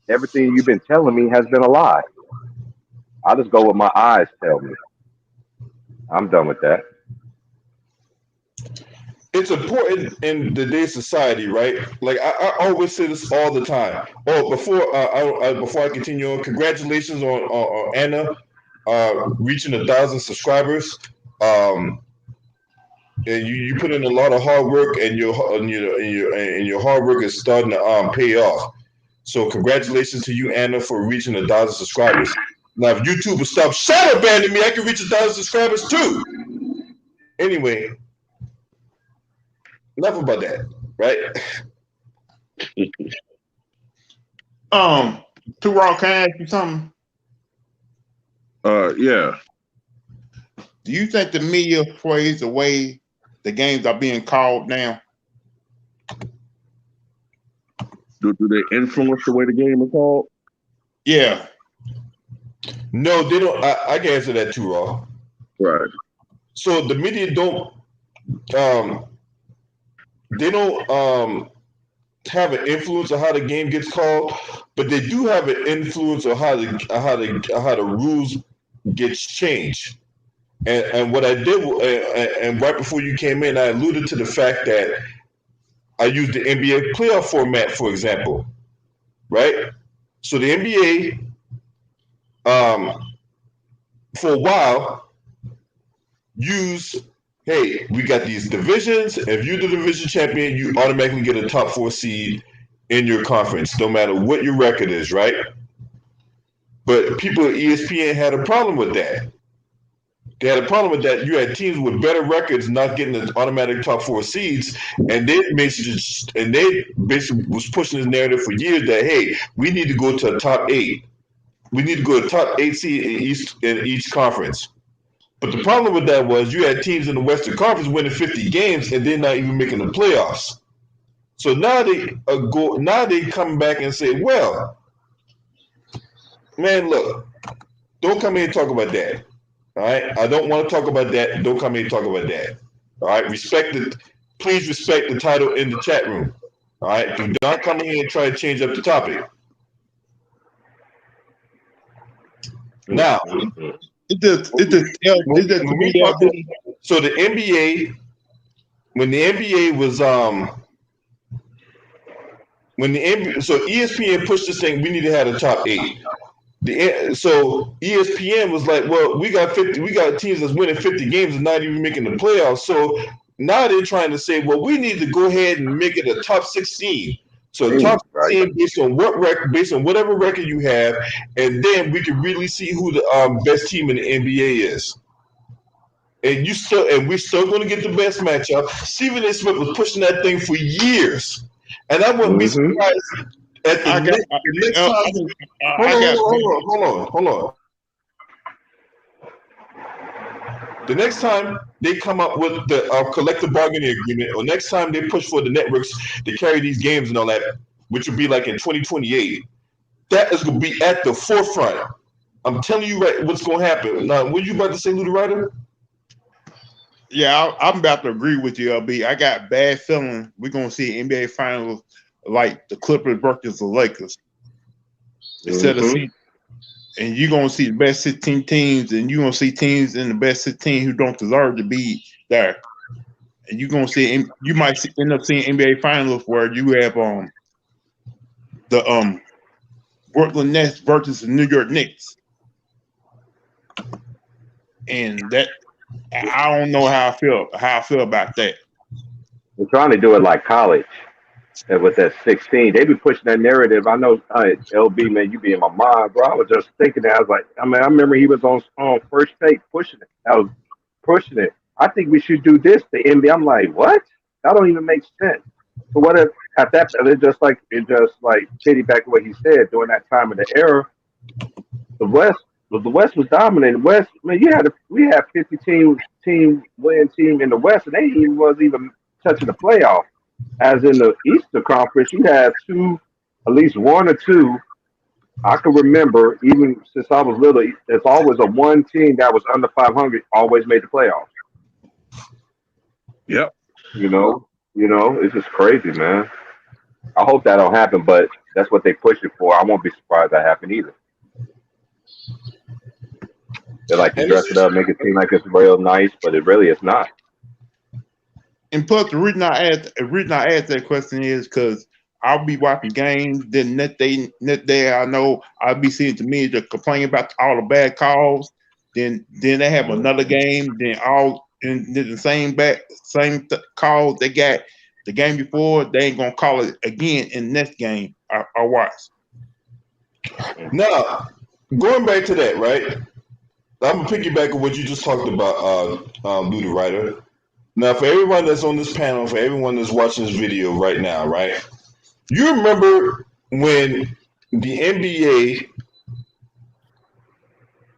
Everything you've been telling me has been a lie. I just go what my eyes tell me. I'm done with that. It's important in today's society, right? Like I always say this all the time. Oh, before I continue on, congratulations on Anna reaching 1,000 subscribers. Um, and you put in a lot of hard work, and your hard work is starting to pay off. So congratulations to you, Anna, for reaching 1,000 subscribers. Now, if YouTube would stop shadow banning me, I can reach 1,000 subscribers too. Anyway, enough about that, right? Too Raw, can I ask you something? Yeah. Do you think the media plays the way the games are being called now? Do they influence the way the game is called? Yeah. No, they don't. I can answer that too, Raw. Right. So the media don't. They don't have an influence on how the game gets called, but they do have an influence on how the rules gets changed. And what I did, and right before you came in, I alluded to the fact that I used the NBA playoff format, for example, right? So the NBA, for a while, used, hey, we got these divisions. If you're the division champion, you automatically get a top 4 seed in your conference, no matter what your record is, right? But people at ESPN had a problem with that. They had a problem with that. You had teams with better records not getting the automatic top 4 seeds, and they basically was pushing this narrative for years that, hey, we need to go to a top 8. We need to go to top 8 seed in each conference. But the problem with that was you had teams in the Western Conference winning 50 games and they're not even making the playoffs. So now they come back and say, well, man, look, don't come here and talk about that. All right, I don't want to talk about that. Don't come here and talk about that. All right, please respect the title in the chat room. All right, do not come here and try to change up the topic. Now, It just to me that so the NBA, when the NBA was so ESPN pushed this thing, we need to have a top 8. So ESPN was like, well, we got teams that's winning 50 games and not even making the playoffs. So now they're trying to say, well, we need to go ahead and make it a top 16. So top 16 based on whatever record you have, and then we can really see who the best team in the NBA is. And we're still going to get the best matchup. Stephen A. Smith was pushing that thing for years, and I wouldn't be surprised at the next time. Hold on. The next time they come up with the collective bargaining agreement, or next time they push for the networks to carry these games and all that, which would be like in 2028, that is going to be at the forefront. I'm telling you right what's going to happen. Now, what you about to say, Lou the Writer? Yeah, I'm about to agree with you, LB. I got bad feeling we're going to see NBA Finals like the Clippers versus the Lakers. Instead of seeing, and you're going to see the best 16 teams, and you're going to see teams in the best 16 who don't deserve to be there. And you're going to see, you might end up seeing NBA Finals where you have the Brooklyn Nets versus the New York Knicks. And I don't know how I feel about that. They're trying to do it like college. And with that 16, they be pushing that narrative. I know, LB, man, you be in my mind, bro. I was just thinking that. I was like, I mean, I remember he was on First Take pushing it. I was pushing it. I think we should do this to NBA. I'm like, what? That don't even make sense. So what if at that, it just like piggyback what he said during that time of the era, the West was dominant. The West, man, we had 50 team winning team in the West, and they even was even touching the playoff. As in the Eastern Conference, you had two, at least one or two. I can remember even since I was little. There's always a one team that was under 500 always made the playoffs. Yep. It's just crazy, man. I hope that don't happen, but that's what they push it for. I won't be surprised that happen either. They like to dress it up, make it seem like it's real nice, but it really is not. And plus, the reason I asked that question is because I'll be watching games. Then next day, I know I'll be seeing the media complain about all the bad calls. Then they have another game. Then the same calls they got the game before. They ain't gonna call it again in the next game. I watch. Now, going back to that, right? I'm gonna piggyback on what you just talked about, Lou the Writer. Now, for everyone that's on this panel, for everyone that's watching this video right now, right? You remember when the NBA,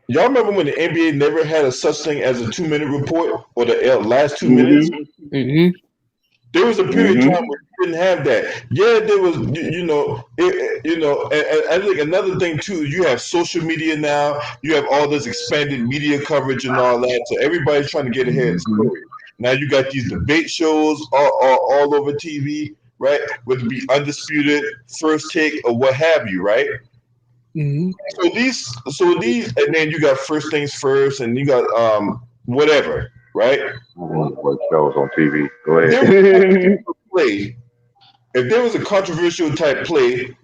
y'all remember when the NBA never had a such thing as a 2-minute report or the last 2 minutes? Mm-hmm. There was a period of time where you didn't have that. Yeah, there was, and I think another thing too, you have social media now, you have all this expanded media coverage and all that, so everybody's trying to get ahead of the story. Now you got these debate shows all over TV, right? Whether it be Undisputed, First Take, or what have you, right? Mm-hmm. So these, and then you got First Things First, and you got whatever, right? What shows on TV? Go ahead. If there was a controversial type play,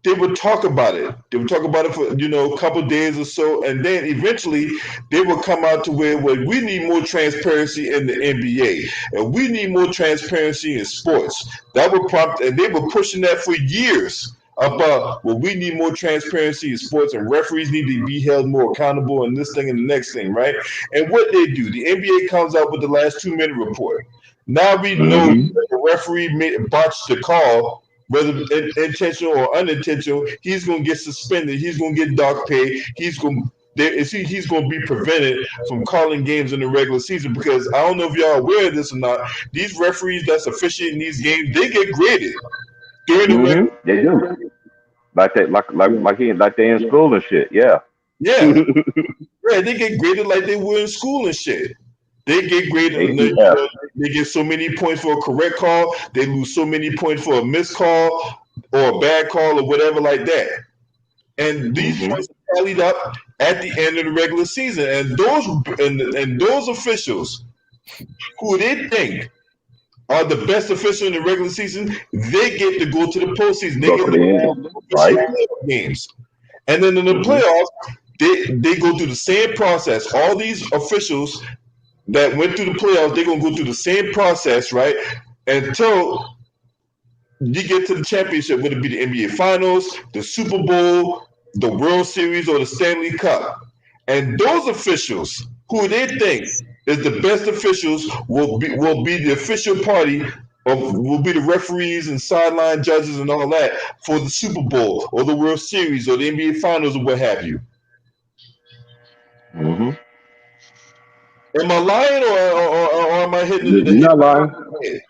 they would talk about it. They would talk about it for a couple of days or so, and then eventually they would come out to where we need more transparency in the NBA, and we need more transparency in sports. That would prompt, and they were pushing that for years about we need more transparency in sports, and referees need to be held more accountable, and this thing and the next thing, right? And what they do, the NBA comes out with the last 2-minute report. Now we know that the referee botched the call, whether intentional or unintentional. He's going to get suspended. He's going to get dock pay. He's going to be prevented from calling games in the regular season, because I don't know if y'all are aware of this or not. These referees that's officiating these games, they get graded during the regular. They do. Like they in school and shit. Yeah. Yeah. Yeah, they get graded like they were in school and shit. They get graded. They get so many points for a correct call. They lose so many points for a missed call or a bad call or whatever like that. And these points are tallied up at the end of the regular season. And those officials who they think are the best official in the regular season, they get to go to the postseason. They get to go to the playoff games. And then in the playoffs, they go through the same process. All these officials that went through the playoffs, they're going to go through the same process, right? Until you get to the championship, whether it be the NBA Finals, the Super Bowl, the World Series, or the Stanley Cup. And those officials, who they think is the best officials, will be the official party, will be the referees and sideline judges and all that for the Super Bowl or the World Series or the NBA Finals or what have you. Am I lying or am I hitting it? You're not lying.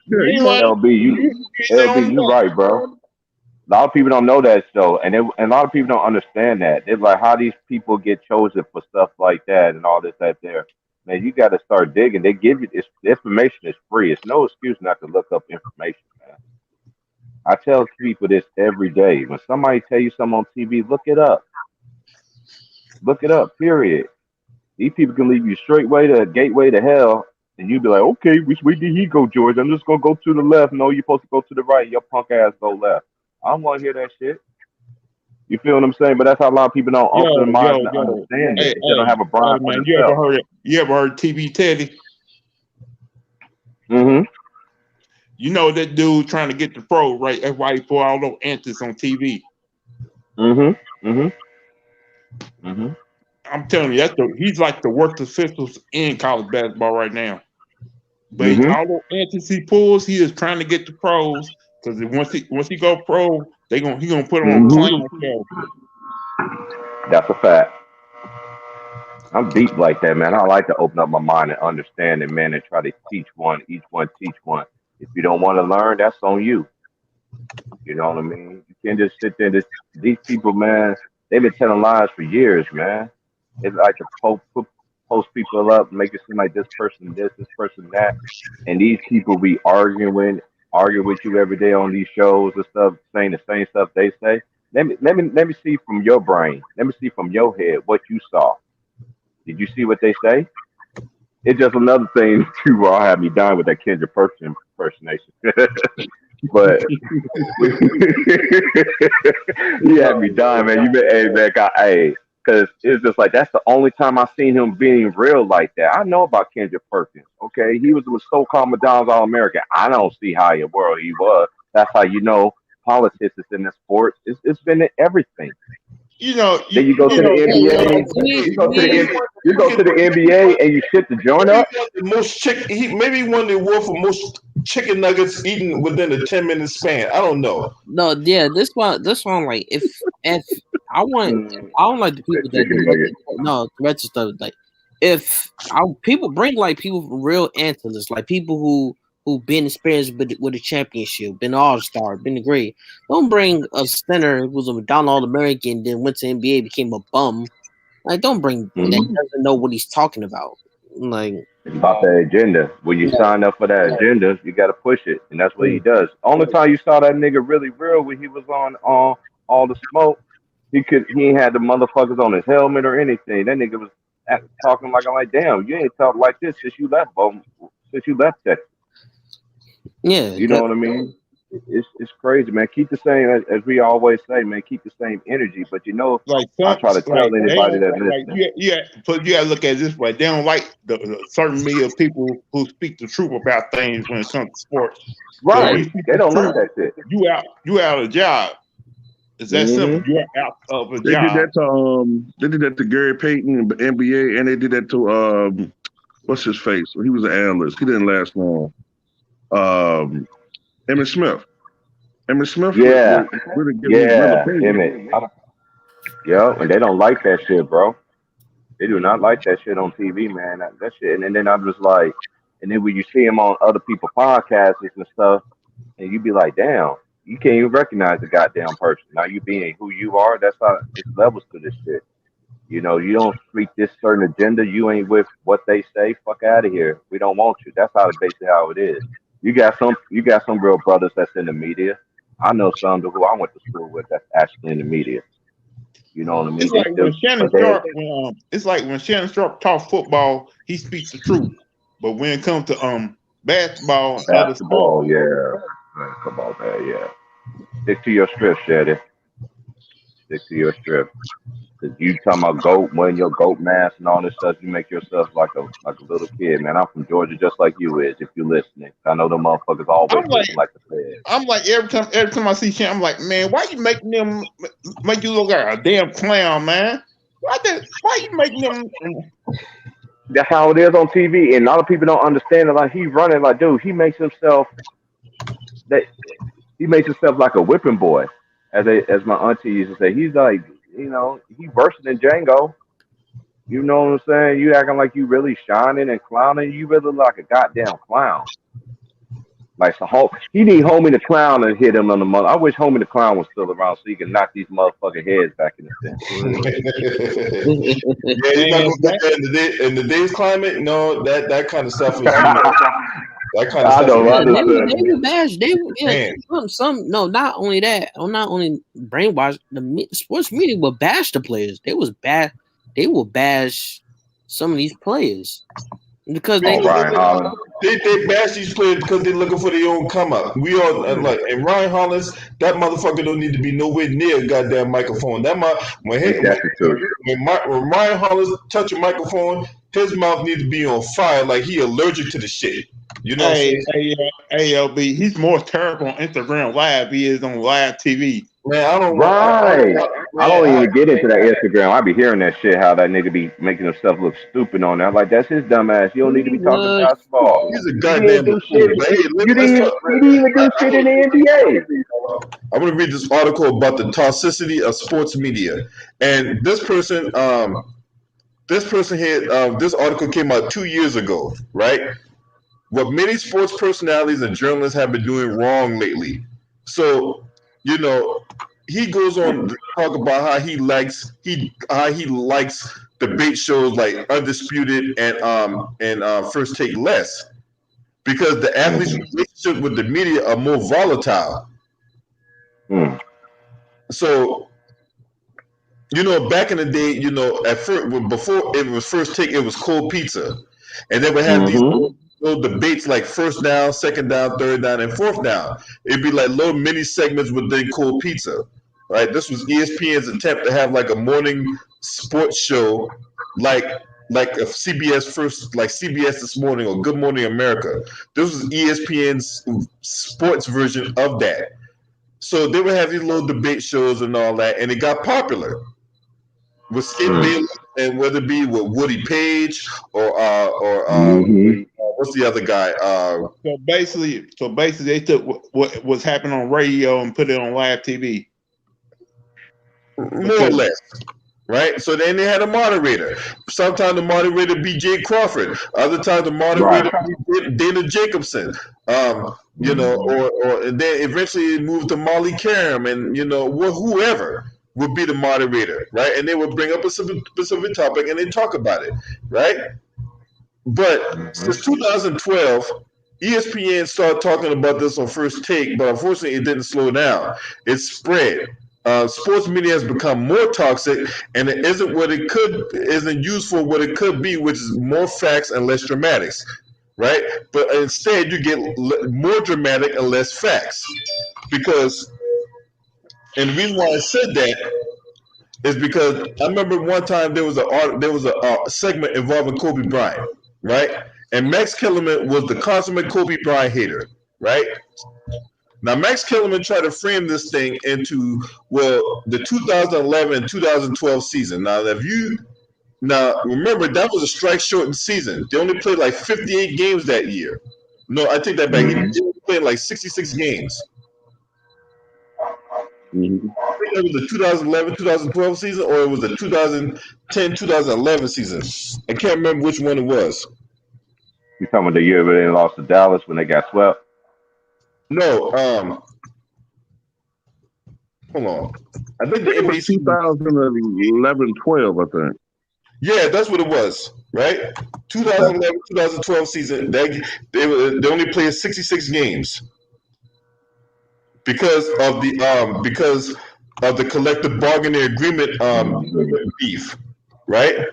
LB, you right, bro. A lot of people don't know that though, and a lot of people don't understand that. They're like, how these people get chosen for stuff like that and all this out there. Man, you got to start digging. They give you this information is free. It's no excuse not to look up information, man. I tell people this every day. When somebody tell you something on TV, look it up. Look it up. Period. These people can leave you straight way to gateway to hell, and you be like, okay, which way did he go, George? I'm just gonna go to the left. No, you're supposed to go to the right. Your punk ass go left. I don't want to hear that shit. You feel what I'm saying? But that's how a lot of people don't open their minds to understand it. They don't have a brain for man, themselves. you ever heard TV Teddy? Mm-hmm. You know that dude trying to get the pro, right? That's why he put all those antics on TV. Mm-hmm. Mm-hmm. Mm-hmm. I'm telling you, he's like the worst officials in college basketball right now. But all those antics he pulls, he is trying to get the pros, because once he go pro, he gonna put on a clown show. That's a fact. I'm deep like that, man. I like to open up my mind and understand it, man, and try to teach each one teach one. If you don't want to learn, that's on you. You know what I mean? You can't just sit there. These people, man, they've been telling lies for years, man. It's like to post people up, make it seem like this person this person that, and these people be argue with you every day on these shows and stuff, saying the same stuff they say. Let me see from your brain. Let me see from your head what you saw. Did you see what they say? It's just another thing too. Where I have me dying with that Kendra Person impersonation. But you had me dying, man. You been, hey, man, because it's just like that's the only time I seen him being real like that. I know about Kendrick Perkins. Okay, he was with SoCal McDonald's All American. I don't see how in the world he was. That's how you know politics is in the sports. It's been in everything. You know, then you go to the NBA. You go to the NBA and you shit the joint up. Maybe he won the award for most chicken nuggets eaten within a 10-minute span. I don't know. No, yeah, this one, like if I don't like the people that threats and stuff. Like if people bring like people from real antlers, like people who've been experienced with a championship, been all-star, been great. Don't bring a center who was a McDonald's All-American, then went to NBA, became a bum. Like, don't bring that doesn't know what he's talking about. Like, it's about the agenda. When you sign up for that agenda, you got to push it, and that's what he does. Only time you saw that nigga really real when he was on all the smoke, he ain't had the motherfuckers on his helmet or anything. That nigga was talking like, I'm like, damn, you ain't talk like this since you left, Texas. Yeah, you know what I mean. It's crazy, man. Keep the same, as we always say, man. Keep the same energy. But I try to tell anybody that listen. But you gotta look at it this way. They don't like the certain media of people who speak the truth about things when it comes to sports. Right? They don't like that shit. You out of a job. Is that simple? You're out of a job. They did that to Gary Payton in the NBA, and they did that to what's his face? He was an analyst. He didn't last long. Emmitt Smith. Emmett. Yeah, and they don't like that shit, bro. They do not like that shit on TV, man. That shit, and then I'm just like, and then when you see him on other people's podcasts and stuff, and you be like, damn, you can't even recognize the goddamn person. Now you being who you are, that's how it's levels to this shit. You know, you don't speak this certain agenda. You ain't with what they say. Fuck out of here. We don't want you. That's basically how it is. You got some real brothers that's in the media. I know some who I went to school with that's actually in the media. You know what I mean? It's like when Shannon Sharp. It's like when Shannon Sharp talks football, he speaks the truth. But when it comes to basketball, basketball, man, yeah. Stick to your script, Shetty. Stick to your script. Cause you talking about GOAT, wearing your GOAT mask and all this stuff, you make yourself like a little kid, man. I'm from Georgia, just like you is. If you're listening, I know them motherfuckers always listen like the feds. I'm like every time I see Shannon, I'm like, man, why you making them make you look like a damn clown, man? Why you making them? That's how it is on TV, and a lot of people don't understand it. Like he running, like dude, he makes himself like a whipping boy, as my auntie used to say. He's like. You know, he worse than Django. You know what I'm saying? You acting like you really shining and clowning. You really like a goddamn clown. Like he need Homie the Clown to hit him on the mother. I wish Homie the Clown was still around so he can knock these motherfucking heads back in the center. In today's climate, you know, that kind of stuff is. That kind of stuff. They were bashed. Not only that, not only brainwashed. The sports media will bash the players. They will bash some of these players. Because Because Ryan Hollins. they bash these players because they're looking for their own come up. We all like, and Ryan Hollins, that motherfucker don't need to be nowhere near a goddamn microphone. When Ryan Hollins touch a microphone, his mouth needs to be on fire, like he allergic to the shit. You know what I'm saying? ALB, he's more terrible on Instagram Live than he is on live TV. Man, I don't I don't even get into that Instagram. I be hearing that shit, how that nigga be making himself look stupid on there. Like, that's his dumb ass. You don't need to be talking basketball. He's a goddamn You didn't even do shit in the NBA. I'm going to read this article about the toxicity of sports media. And this person here, this article came out 2 years ago, right? What many sports personalities and journalists have been doing wrong lately. So, you know, he goes on to talk about how he likes debate shows like Undisputed and First Take less, because the athletes' relationship with the media are more volatile. So, you know, back in the day, you know, before it was First Take, it was cold pizza, and they would have these little debates like first down, second down, third down, and fourth down. It'd be like little mini segments within cold pizza, right? This was ESPN's attempt to have like a morning sports show, like a CBS This Morning or Good Morning America. This was ESPN's sports version of that. So they would have these little debate shows and all that, and it got popular with Skip Bayless, and whether it be with Woody Page or what's the other guy? So basically, they took what was happening on radio and put it on live TV. More or less. Right? So then they had a moderator. Sometimes the moderator be Jay Crawford. Other times the moderator be Dana Jacobson. You know, or and then eventually it moved to Molly Karam, and you know, whoever would be the moderator, right? And they would bring up a specific topic and they talk about it, right? But since 2012, ESPN started talking about this on First Take, but unfortunately it didn't slow down. It spread. Sports media has become more toxic, and it isn't useful what it could be, which is more facts and less dramatics, right? But instead, you get more dramatic and less facts, because, and the reason why I said that is because I remember one time there was a segment involving Kobe Bryant, right? And Max Kellerman was the consummate Kobe Bryant hater, right? Now, Max Kellerman tried to frame this thing into, well, the 2011 and 2012 season. Now, remember, that was a strike-shortened season. They only played like 58 games that year. No, I take that back. He played like 66 games. I think it was the 2011, 2012 season, or it was the 2010, 2011 season. I can't remember which one it was. You talking about the year where they lost to Dallas when they got swept? No, hold on. I think it was 2011-12, I think. Yeah, that's what it was, right? 2011, 2012 season. They only played 66 games because of the collective bargaining agreement beef, right?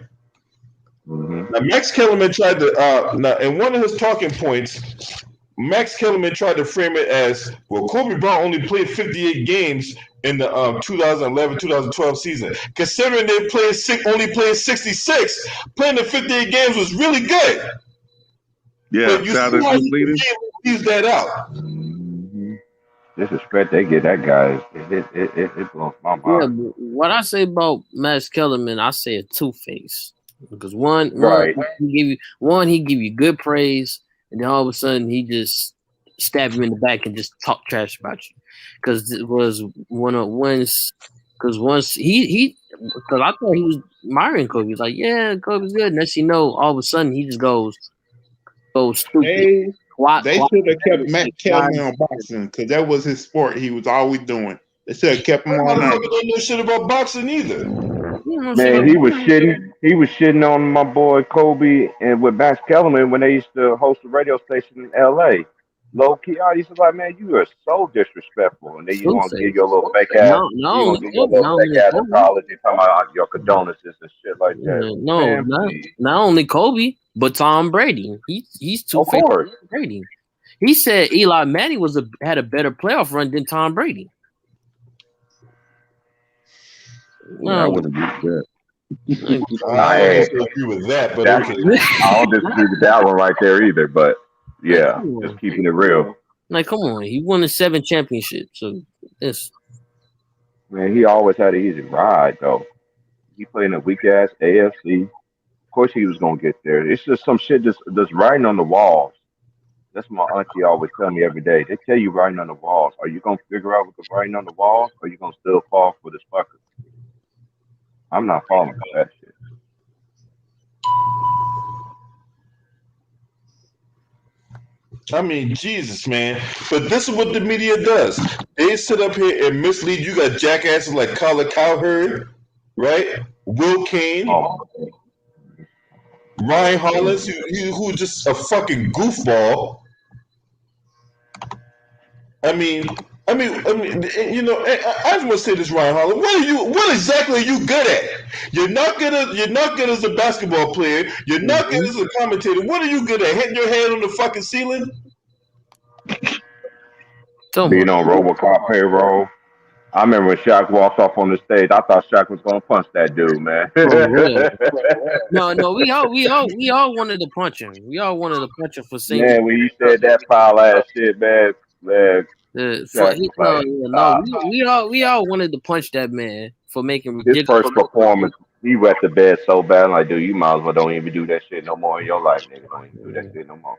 Now, Max Kellerman tried to in one of his talking points, Max Kellerman tried to frame it as, well, Kobe Bryant only played 58 games in the 2011-2012 season. Considering they only played 66, playing the 58 games was really good. Yeah, but you leave that out. Disrespect they get that guy, it blows my mind. Yeah, but what I say about Max Kellerman, I say a two-face. Because one he give you good praise, and then all of a sudden he just stab you in the back and just talk trash about you. Because it was once I thought he was admiring Kobe. He's like, yeah, Kobe's good. And next you know, all of a sudden he just goes stupid. They should have kept Matt Kellerman on boxing, because that was his sport. He was always doing. They should have kept him on that. I don't know shit about boxing either. Man, he was shitting. He was shitting on my boy Kobe and with Max Kellerman when they used to host a radio station in L.A. Low key, I used to like, man, you are so disrespectful, and then you want to give your little fake ass, apology, talking about your condolences and shit like that. Not only Kobe, But Tom Brady, he's Of two-faced course. Brady. He said Eli Manning had a better playoff run than Tom Brady. Yeah, I wouldn't agree with that. I don't agree with that, but okay. I don't disagree with that one right there either. But yeah, Like, just keeping it real. Like, come on, he won the 7 championships. So this, Man, he always had an easy ride though. He played in a weak ass AFC. Of course, he was gonna get there. It's just some shit just writing on the walls. That's my auntie always tell me every day. They tell you writing on the walls. Are you gonna figure out what the writing on the walls, or are you gonna still fall for this fucker? I'm not falling for that shit. I mean, Jesus, man. But this is what the media does. They sit up here and mislead. You got jackasses like Colin Cowherd, right? Will Kane, Ryan Hollins, who just a fucking goofball. I mean, you know, I just want to say this, Ryan Hollins. What exactly are you good at? You're not good as a basketball player. You're not good as a commentator. What are you good at? Hitting your head on the fucking ceiling? Being on RoboCop payroll. I remember when Shaq walked off on the stage. I thought Shaq was gonna punch that dude, man. No, we all wanted to punch him. We all wanted to punch him for saying. Man, when he said that foul ass shit, man. We all wanted to punch that man for making ridiculous. His first performance, he wet the bed so bad. I'm like, dude, you might as well don't even do that shit no more in your life, nigga. Don't even do that shit no more.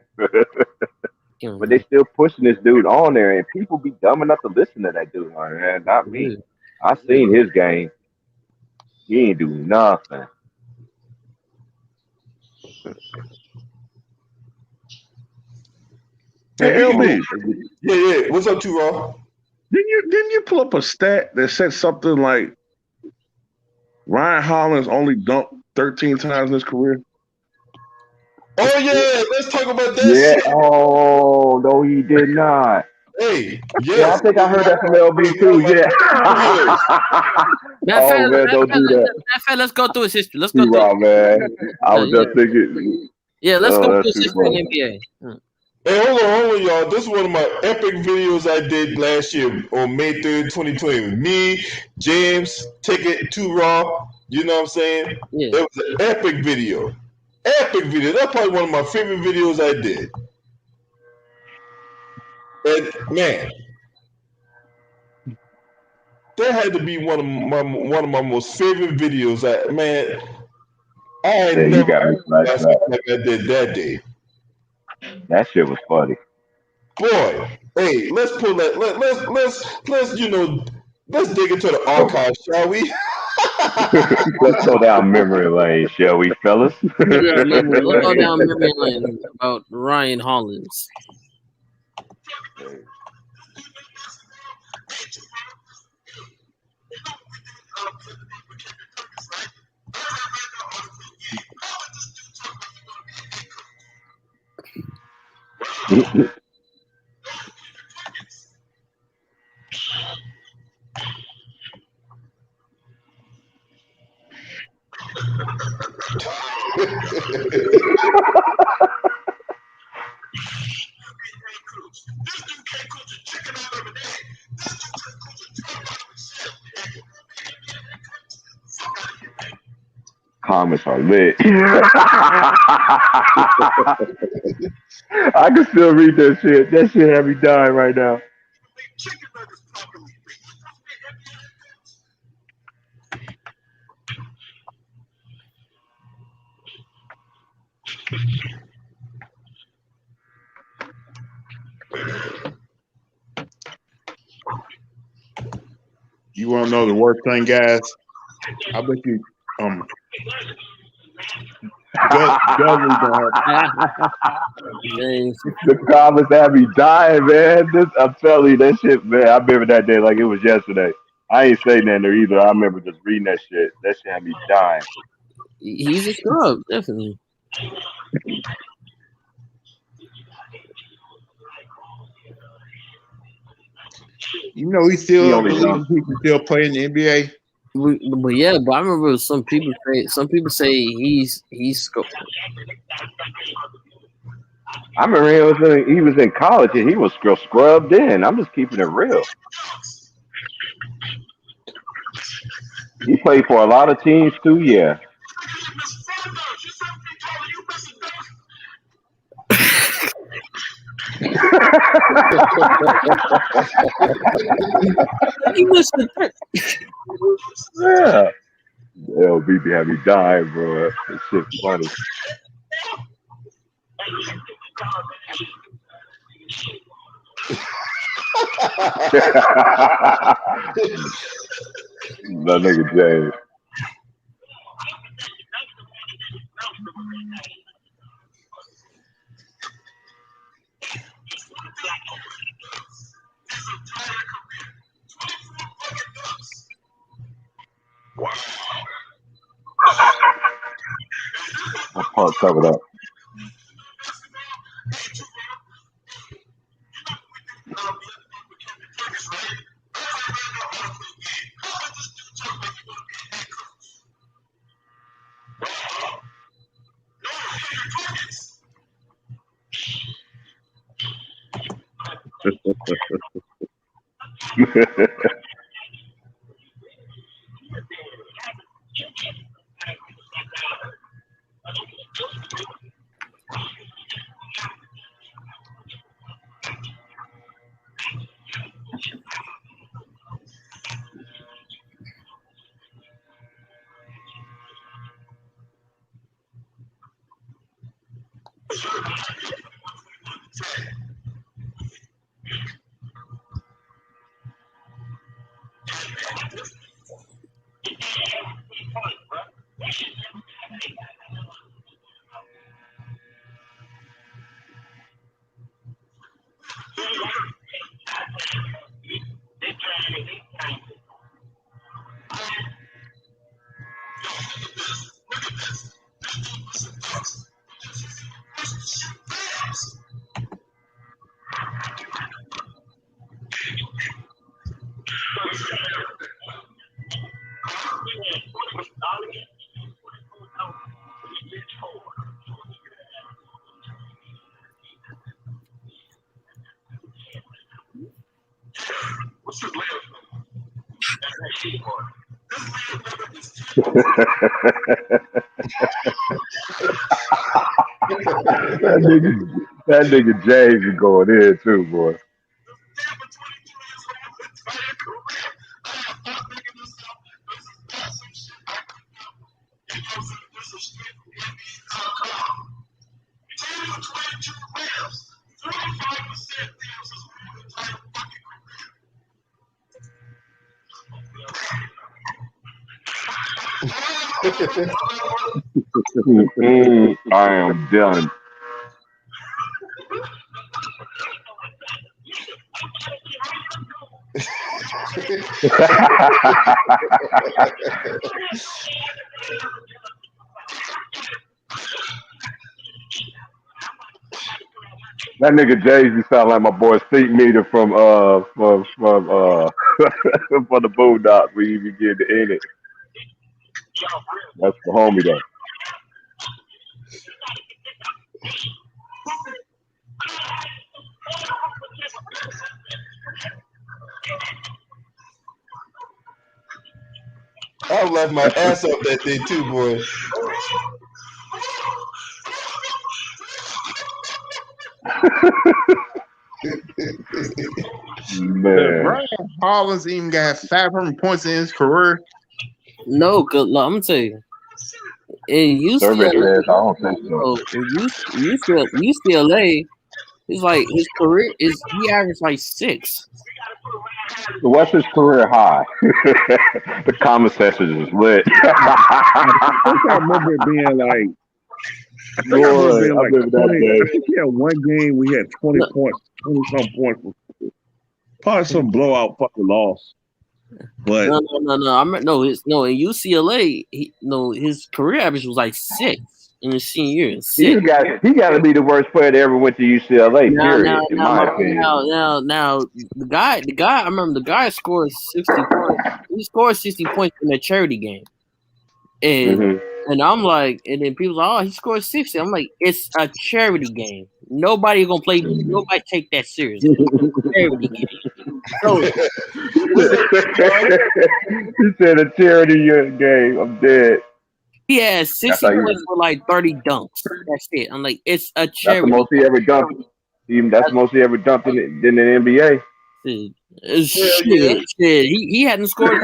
But they still pushing this dude on there, and people be dumb enough to listen to that dude. Like, man, not me. I seen his game. He ain't do nothing. Hey, LB. Yeah. What's up, T-Raw? Didn't you pull up a stat that said something like Ryan Hollins only dunked 13 times in his career? Oh yeah, let's talk about that shit. shit. Oh no, he did not. Hey, yeah, I think I heard that from LB too. Yeah. Don't do that. Let's go through his history. Let's go through it. Man. I was just thinking. Yeah, let's go through his history in the NBA. Hey, hold on, y'all. This is one of my epic videos I did last year on May 3rd, 2020. Me, James, Ticket, 2 Raw. You know what I'm saying? Yeah. It was an epic video. Epic video. That's probably one of my favorite videos I did. And man, that had to be one of my most favorite videos. I never like I did that day. That shit was funny. Boy, hey, let's pull that. Let's dig into the archive, shall we? Let's go down memory lane, shall we, fellas? Let's go down memory lane about Ryan Hollins. Comments are lit. I can still read that shit. That shit had me dying right now. You want to know the worst thing, guys? I bet you the comments had me dying, man. I'm telling you, that shit, man. I remember that day like it was yesterday. I ain't saying that there either. I remember just reading that shit. That shit had me dying. He's a scrub, definitely. You know, he still play in the NBA. But yeah, but I remember some people say he's I remember he was in college and he was scrubbed in. I'm just keeping it real. He played for a lot of teams too. Yeah. he missed the Yeah. LB had me dying, bro. This shit's funny. That nigga James. My part covered up. that nigga James is going in too, boy. I am done. That nigga Jay-Z sound like my boy Seat Meter from from from the Boondocks where you can get in it. That's the homie though. I left my ass up that day too, boy. Man. Brian Hollins even got 500 points in his career. No, cause look, I'm gonna tell you. In Survey UCLA, says I don't think so. UCLA, it's like his career is he averaged like 6. What's his career high? The comment section is lit. I remember it being like. I think I remember being like 20, I think we had one game we had 20 points, 20-some points. Probably some blowout fucking loss. But No. In UCLA, his career average was like 6. in his senior year. He Sick. got to be the worst player that ever went to UCLA. Period, in my opinion. Now, the guy. I remember the guy scored 60 points. He scored 60 points in a charity game, and I'm like, and then people like, oh, he scored 60. I'm like, it's a charity game. Nobody gonna play. Nobody take that serious. Charity game. So, he said a charity game. I'm dead. he has 60 points with like 30 dunks. That's it. I'm like, it's a charity. That's the most he ever dumped. That's the most he ever dumped in the NBA. Shit. He hadn't scored.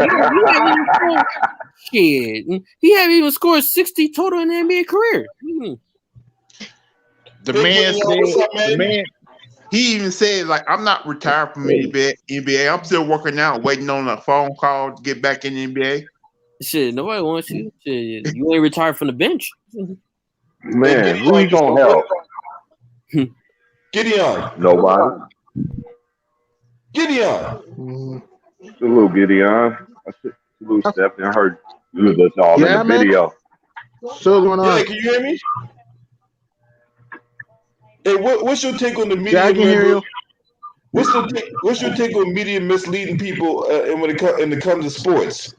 He hadn't even scored 60 total in the NBA career. The man, he even said, like, I'm not retired from NBA. I'm still working out, waiting on a phone call to get back in the NBA. Shit, nobody wants you. Shit, you ain't retired from the bench. Man, who you gonna help? Gideon. Nobody. Gideon. Salute, Gideon. Salute, Stephanie. I heard that's all in the video. Still going on. Yeah, can you hear me? Hey, what's your take on the media? Yeah, I can hear you. What's your take on media misleading people when it comes to sports?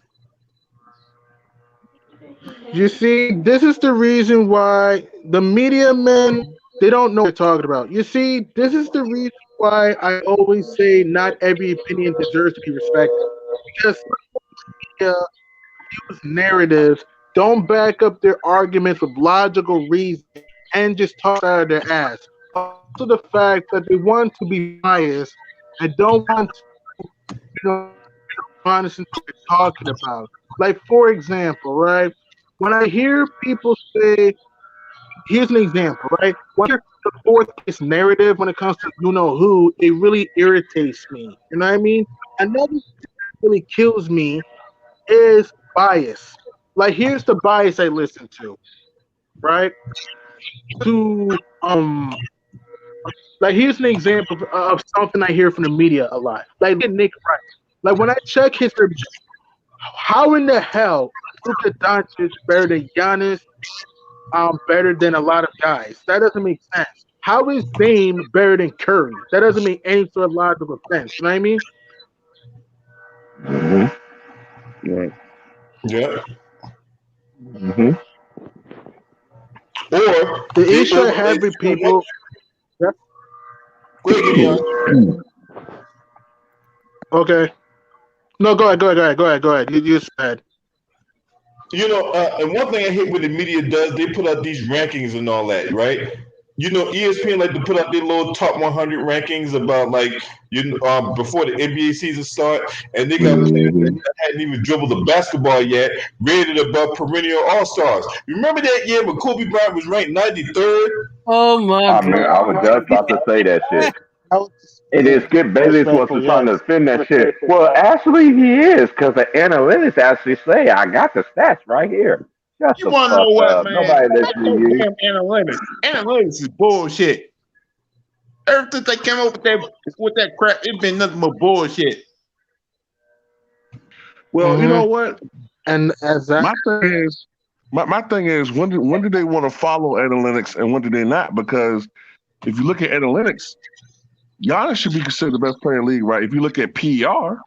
You see, this is the reason why the media men, they don't know what they're talking about. You see, this is the reason why I always say not every opinion deserves to be respected. Because media use narratives, don't back up their arguments with logical reason, and just talk out of their ass. Also the fact that they want to be biased and don't want to, honest in what they're talking about. Like, for example, right? When I hear people say, here's an example, right? When I hear the fourth place narrative when it comes to who, it really irritates me. You know what I mean? Another thing that really kills me is bias. Like, here's the bias I listen to, right? Like, here's an example of something I hear from the media a lot. Like Nick Wright. Like, when I check his review, how in the hell Luka Doncic better than Giannis, better than a lot of guys? That doesn't make sense. How is Dame better than Curry? That doesn't make any sort of logical sense. You know what I mean? Mm-hmm. Right. Yeah. Mm-hmm. Or the issue I have with people. Yeah. Okay. No, go ahead. You said. And one thing I hate when the media does, they put out these rankings and all that, right? ESPN like to put out their little top 100 rankings about before the NBA season start, and they got players that hadn't even dribbled the basketball yet, rated above perennial all-stars. Remember that year when Kobe Bryant was ranked 93rd? Oh my God! I was just about to say that shit. And then Skip Bayless was trying to defend that shit. Well, actually, he is, because the analytics actually say, I got the stats right here. You want to know what, man? Nobody listens to you. Damn analytics. Analytics is bullshit. Ever since they came up with that crap, it's been nothing but bullshit. Well, you know what? And as that my thing is, when do they want to follow analytics and when do they not? Because if you look at analytics, Giannis should be considered the best player in the league, right? If you look at PR,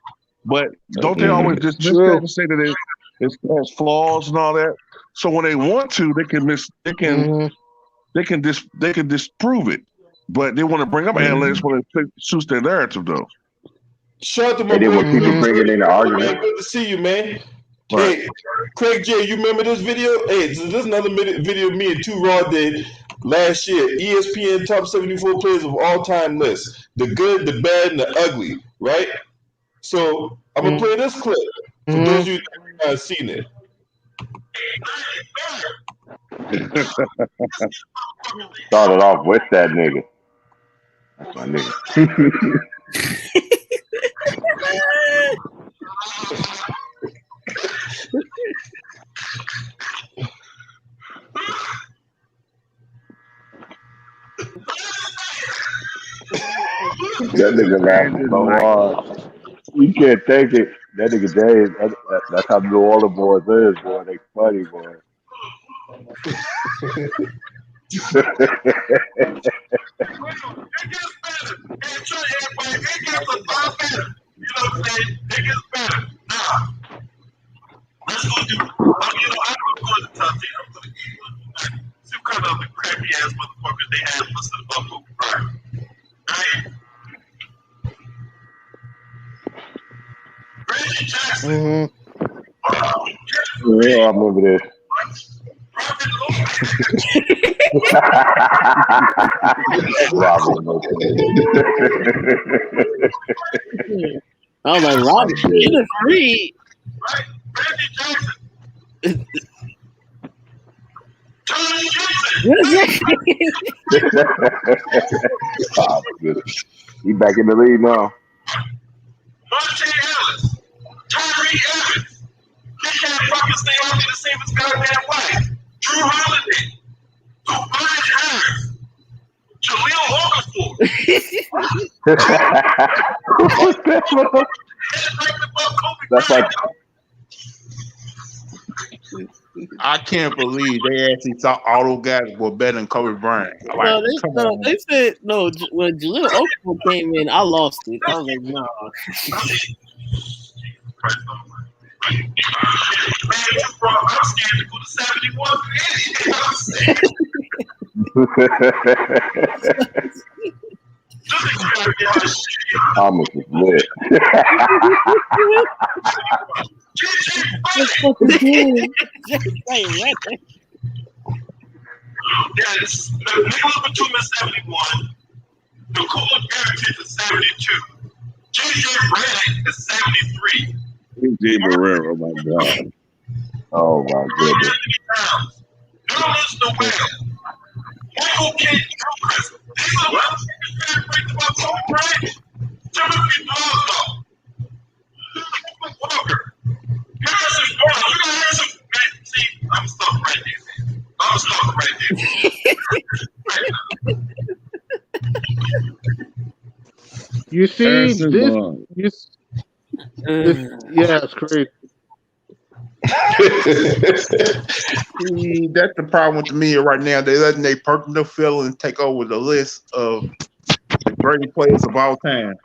but don't they always just say that it has flaws and all that? So when they want to, they can disprove it, but they want to bring up analytics when it suits their narrative, though. Shout out to my boy. They want people bringing in the argument. Good to see you, man. Right. Hey, Craig J, you remember this video? Hey, this is another video me and 2 Raw did last year. ESPN top 74 players of all time list. The good, the bad, and the ugly, right? So I'm gonna play this clip for those of you that haven't seen it. Started off with that nigga. That's my nigga. That nigga laughing so hard. You can't take it. That nigga James, that's how New Orleans boys is, boy. They funny, boy. Let's go do. I'm going to tell you. I'm going to give you some kind of the crappy ass motherfuckers they had listening to Buffalo Friday. Right? Reggie Jackson. Yeah, I remember this. I was like, Robert, get a free. Right? Reggie Jackson. Tony Gibson. He back in the league now. Monte Ellis. Tyree Evans. He can't fucking stay out there to save his goddamn life. Drew Holiday. Tobias Harris. Jaleel Okafor. That's like. I can't believe they actually thought all those guys were better than Kobe Bryant. Like, they said no. When Jaleel Okafor came in, I lost it. I was like, no. I'm scared to go to 71. Thomas is lit. Yes, Nicholas Batum is 71. Nikola Heritage is 72. JJ Redick is 73. DJ Barrera, oh my God. Oh my goodness. Nerlens Noel. Michael Kidd Gilchrist. These are the ones that about Kobe Bryant. Timothy Blanco. Walker. Harrison Barnes. You got Harrison. See, I'm stuck right there. I'm stuck right there. You see Harrison this? Barnes. Yeah, it's crazy. See, that's the problem with the media right now. They're letting their personal feelings take over the list of the greatest players of all time.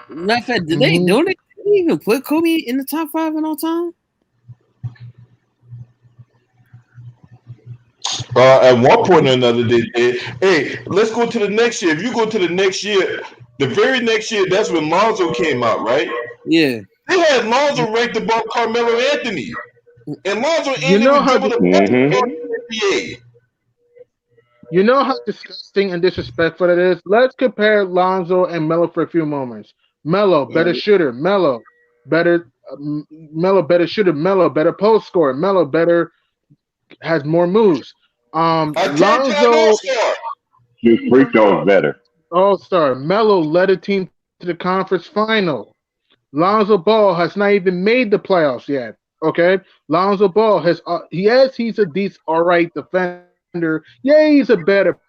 Matter of fact, did they even put Kobe in the top 5 in all time? At one point or another, they did. Hey, let's go to the next year. If you go to the next year, the very next year, that's when Lonzo came out, right? Yeah. They had Lonzo ranked above Carmelo Anthony. And Lonzo You know how NBA. You know how disgusting and disrespectful it is? Let's compare Lonzo and Melo for a few moments. Melo, better shooter. Melo, better shooter. Melo, better post scorer. Melo, better, has more moves. Lonzo, His free throw is better. All-star. Melo led a team to the conference final. Lonzo Ball has not even made the playoffs yet. Okay, Lonzo Ball has. He's a decent, all right defender. Yeah, he's a better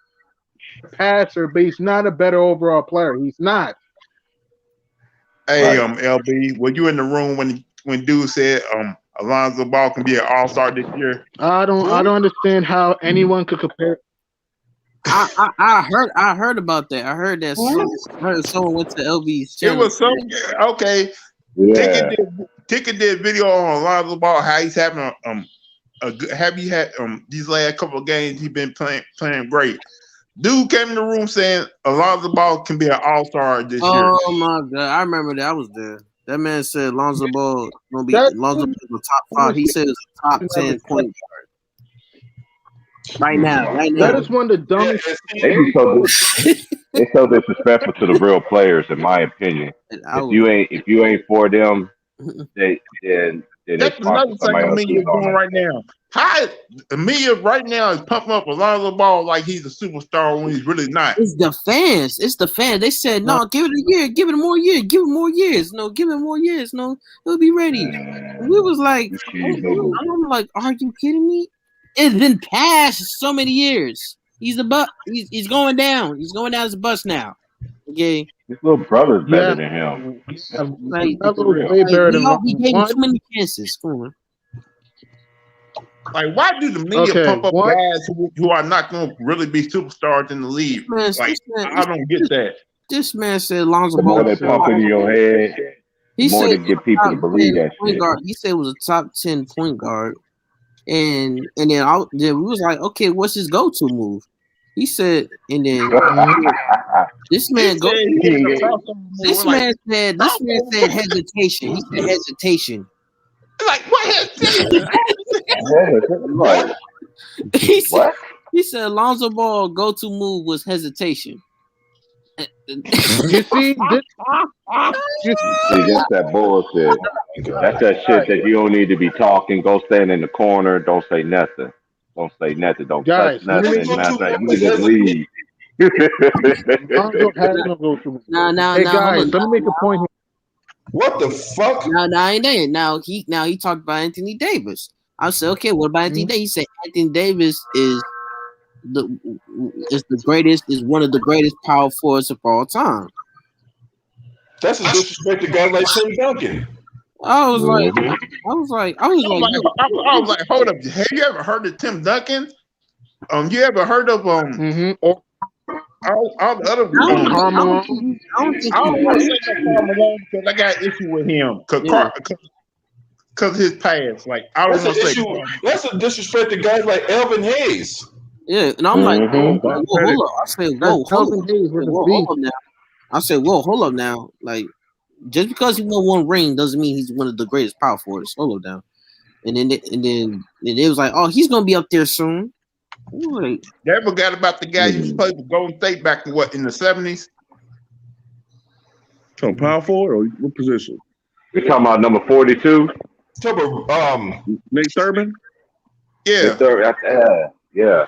passer, but he's not a better overall player. He's not. Hey, LB, were you in the room when dude said Alonzo Ball can be an all-star this year? I don't understand how anyone could compare. I heard about that. I heard that. Someone went to LB's channel. It was some okay. Yeah. Ticket did video on Alonzo Ball how he's having these last couple of games he's been playing great. Dude came in the room saying Alonzo Ball can be an all-star this year. Oh my God, I remember that. I was there. That man said Lonzo Ball gonna be Lonzo Ball the top 5. He said it's a top 10 point guard. Right now. That is one of the dumbest. It's so disrespectful to the real players, in my opinion. If you ain't for them, then that's another thing the media is doing right now. How the media right now is pumping up Alonzo Ball like he's a superstar when he's really not. It's the fans. They said, no, give it a year, give it more years, give it more years. No, give it more years. No, he'll be ready. And we was like, I'm like, are you kidding me? It's been past so many years. He's going down. He's going down as a bus now. Okay. His little brother's better than him. He gave him too many chances. Come on. Like, why do the media pump up guys who are not going to really be superstars in the league? I don't get that. This man said Lonzo The more Ball. they pump into your head, the more they get people to believe that shit. Guard. He said it was a top 10 point guard, and then we was like, okay, what's his go-to move? He said, and then this man said hesitation. He said hesitation. Like, what hesitation? Like, he said Lonzo Ball go-to move was hesitation. You see, that's that bullshit. That's that shit that you don't need to be talking. Go stand in the corner. Don't say nothing. Don't say nothing. Don't touch nothing. You can just leave. Now, hey guys, let me make a point here. What the fuck? Now he talked about Anthony Davis. I said, okay, what about Anthony Davis? He said Anthony Davis is one of the greatest power forwards of all time. That's a disrespect to guys like Tim Duncan. I was like, hold up. Have you ever heard of Tim Duncan? You ever heard of all the other? I don't think I don't want to say Carmelo because I got an issue with him because his past. Like, I don't want to say that's a disrespect to guys like Elvin Hayes. Yeah, and I'm like, hold up. I said, hold up now. I said, hold up now. Like, just because he won one ring doesn't mean he's one of the greatest power forwards. Hold up now. And then it was like, oh, he's gonna be up there soon. They forgot about the guy who played for Golden State back in the 70s. So power forward or what position? You're talking about number 42? Talking about Nate Thurman? Yeah. Yeah.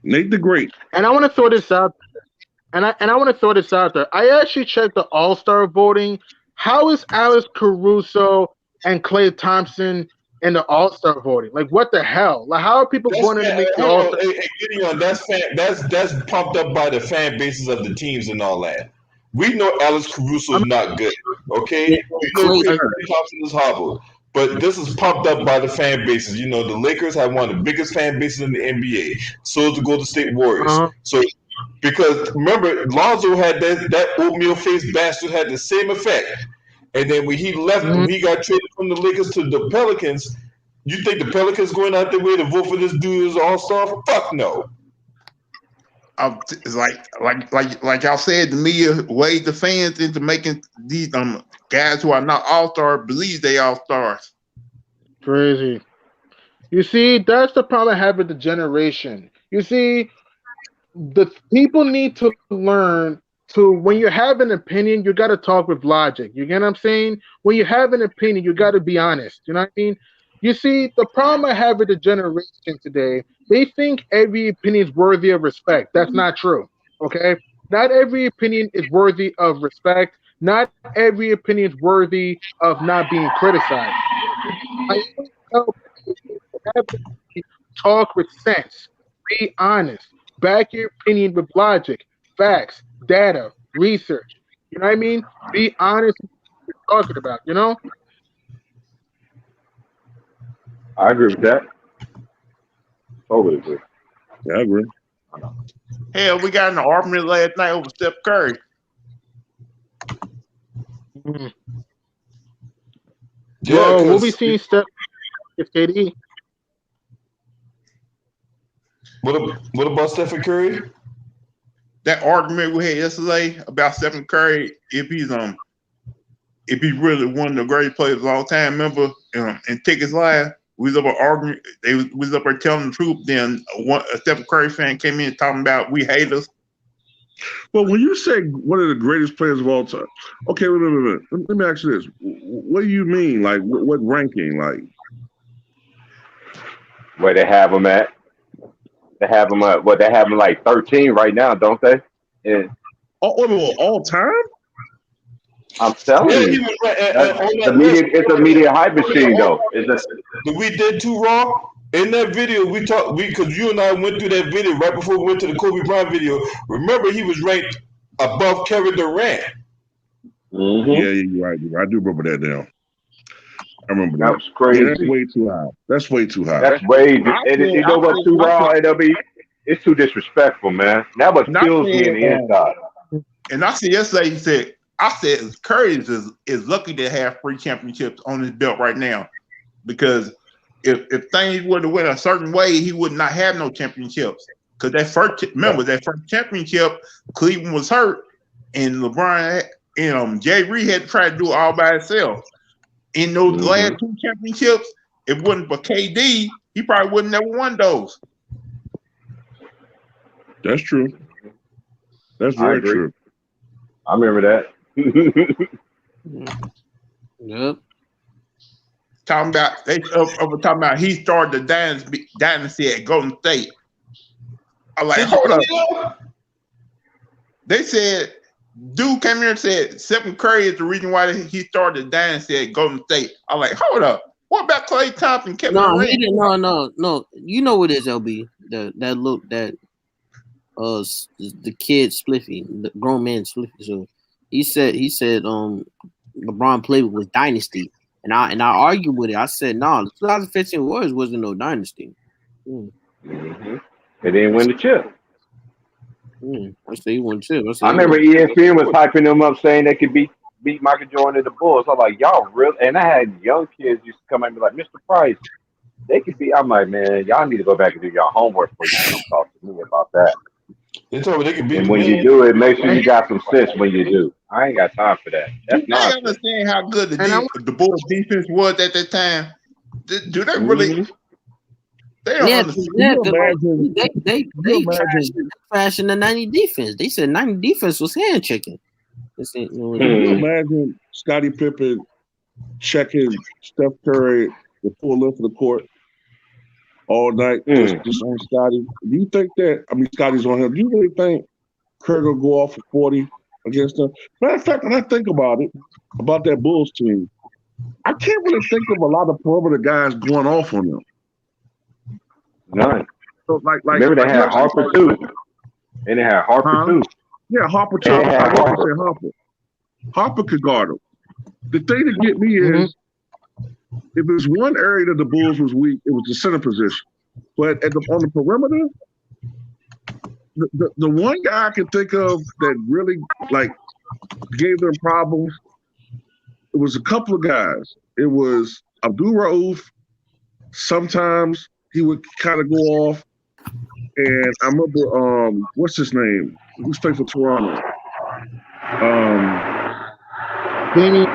Nate the Great. And I want to throw this out. And I want to throw this out there. I actually checked the All-Star voting. How is Alex Caruso and Klay Thompson in the All-Star voting? Like, what the hell? Like, how are people going to make the All-Star? That's pumped up by the fan bases of the teams and all that. We know Alex Caruso is not good. Okay, we know Klay Thompson is horrible. But this is pumped up by the fan bases. You know, the Lakers have one of the biggest fan bases in the NBA. So is the Golden State Warriors. So, because remember, Lonzo had that oatmeal-faced bastard had the same effect. And then when he left, when he got traded from the Lakers to the Pelicans, you think the Pelicans going out their way to vote for this dude as All-Star? Fuck no. It's like y'all said, the media weighed the fans into making these guys who are not All-Star believe they All-Stars. Crazy. You see, that's the problem I have with the generation. You see, the people need to learn to, when you have an opinion, you got to talk with logic. You get what I'm saying? When you have an opinion, you got to be honest. You know what I mean? You see, the problem I have with the generation today, they think every opinion is worthy of respect. That's not true, okay? Not every opinion is worthy of respect. Not every opinion is worthy of not being criticized. I always tell people, talk with sense. Be honest. Back your opinion with logic, facts, data, research. You know what I mean? Be honest with what you're talking about, you know? I agree with that. Totally agree. Yeah, I agree. Hell, we got in an argument last night over Steph Curry. Yeah, we'll be seeing Steph if KD. What about Stephen Curry? That argument we had yesterday about Stephen Curry, if he's really one of the greatest players of all time, remember, in Tickets Live, we was up arguing. They was up there telling the truth. Then a Stephen Curry fan came in talking about we haters. Well, when you say one of the greatest players of all time, okay, wait. Let me ask you this: what do you mean? Like, what ranking? Like, where they have him at? They have him at what? They have him like 13 right now, don't they? Yeah. All time? I'm telling you, it's a media hype machine, though. We did too wrong. In that video, because you and I went through that video right before we went to the Kobe Bryant video. Remember, he was ranked above Kevin Durant. Mm-hmm. Yeah, you're right. I do remember that now. I remember That that. was crazy. Yeah, that's way too high. That's way too high. That's way. And you know what? Too raw, LB. It's too disrespectful, man. That what kills me in the inside. And I said yesterday, I said Curry is lucky to have 3 championships on his belt right now, because if things would have went a certain way, he would not have no championships. Because that first championship, Cleveland was hurt, and LeBron and Jay Reed had to try to do it all by himself. In those last 2 championships, if it wasn't for KD, he probably wouldn't never won those. That's true. That's very true. I remember that. Yep. Talking about he started the dynasty at Golden State. I'm like, hold up. They said, dude came here and said Stephen Curry is the reason why he started the dynasty at Golden State. I'm like, hold up. What about Klay Thompson, Kevin Durant? No. You know what it is, LB? The kid Spliffy, the grown man Spliffy. So he said LeBron played with Dynasty. And I argued with it. I said, no, the 2015 Warriors wasn't no dynasty. They didn't win the chip. I said he won chip. I remember ESPN was hyping them up, saying they could beat Michael Jordan and the Bulls. I'm like, y'all real? And I had young kids used to come and be like, Mr. Price, they could be. I'm like, man, y'all need to go back and do your homework before you come talk to me about that. They told me they could beat. And when you do it, make sure you got some sense when you do. I ain't got time for that. That's not. I understand how good the Bulls defense was at that time. Do they really? They don't understand. They crashing the 90 defense. They said 90 defense was hand checking. Can you imagine Scottie Pippen checking Steph Curry the full length of the court all night just on Scottie? Do you think that? I mean, Scottie's on him. Do you really think Curry will go off for 40 against them? Matter of fact, when I think about it, about that Bulls team, I can't really think of a lot of perimeter guys going off on them. None. So remember they had Harper too, and they had Harper too. Yeah, Harper too. Harper could guard him. The thing that get me is, if there's one area that the Bulls was weak, it was the center position. But on the perimeter, the one guy I can think of that really gave them problems, it was a couple of guys. It was Abdul Rauf. Sometimes he would kind of go off. And I remember, what's his name? Who's played for Toronto? Damon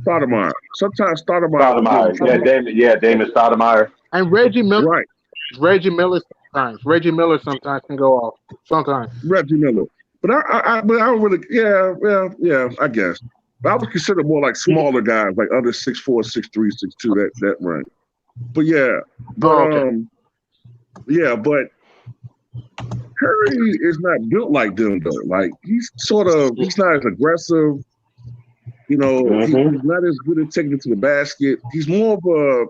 Stoudemire. Sometimes Stoudemire. Damon Stoudemire. And Reggie Miller. Right. Reggie Miller sometimes can go off. Sometimes. Reggie Miller. But I don't really, yeah, I guess. But I would consider more like smaller guys, like under 6'4", 6'3", 6'2", that range. But yeah. But Curry is not built like them though. Like he's not as aggressive. You know, he's not as good at taking it to the basket. He's more of a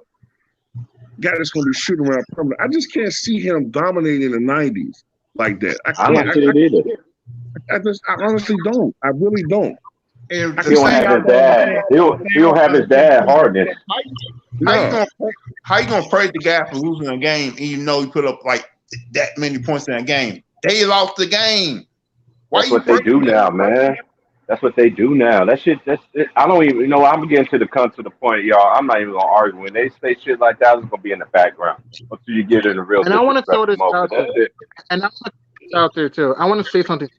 guy that's going to be shooting around perimeter. I just can't see him dominating in the 90s like that. I don't see it either. I honestly don't. I really don't. He don't have his dad. He don't have his dad hardness. How you gonna praise the guy for losing a game, even though he put up like that many points in a game? They lost the game. That's what they do now, man. That's what they do now. That shit. I don't even. I'm getting to the point, y'all. I'm not even gonna argue. When they say shit like that, it's gonna be in the background until you get in the real. And I want to throw this out there. And I want to throw this out there too. I want to say something.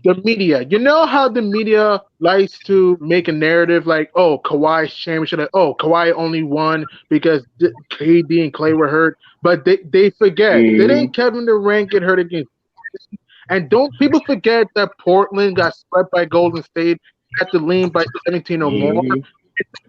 The media, you know how the media likes to make a narrative like, oh, Kawhi's championship, like, oh, Kawhi only won because KD and Clay were hurt, but they forget that ain't Kevin Durant get hurt against. And don't people forget that Portland got swept by Golden State, had to lean by 17 or more.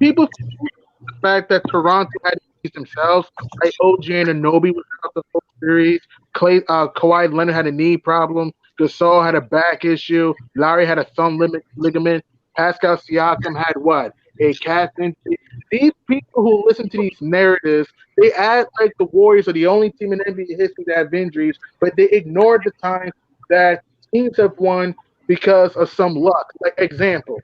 People forget the fact that Toronto had to beat themselves, like OG Anunoby was out the whole series. Kawhi Leonard had a knee problem. Gasol had a back issue. Lowry had a thumb ligament. Pascal Siakam had what? A calf injury. These people who listen to these narratives, they act like the Warriors are the only team in NBA history that have injuries, but they ignored the time that teams have won because of some luck. Like example,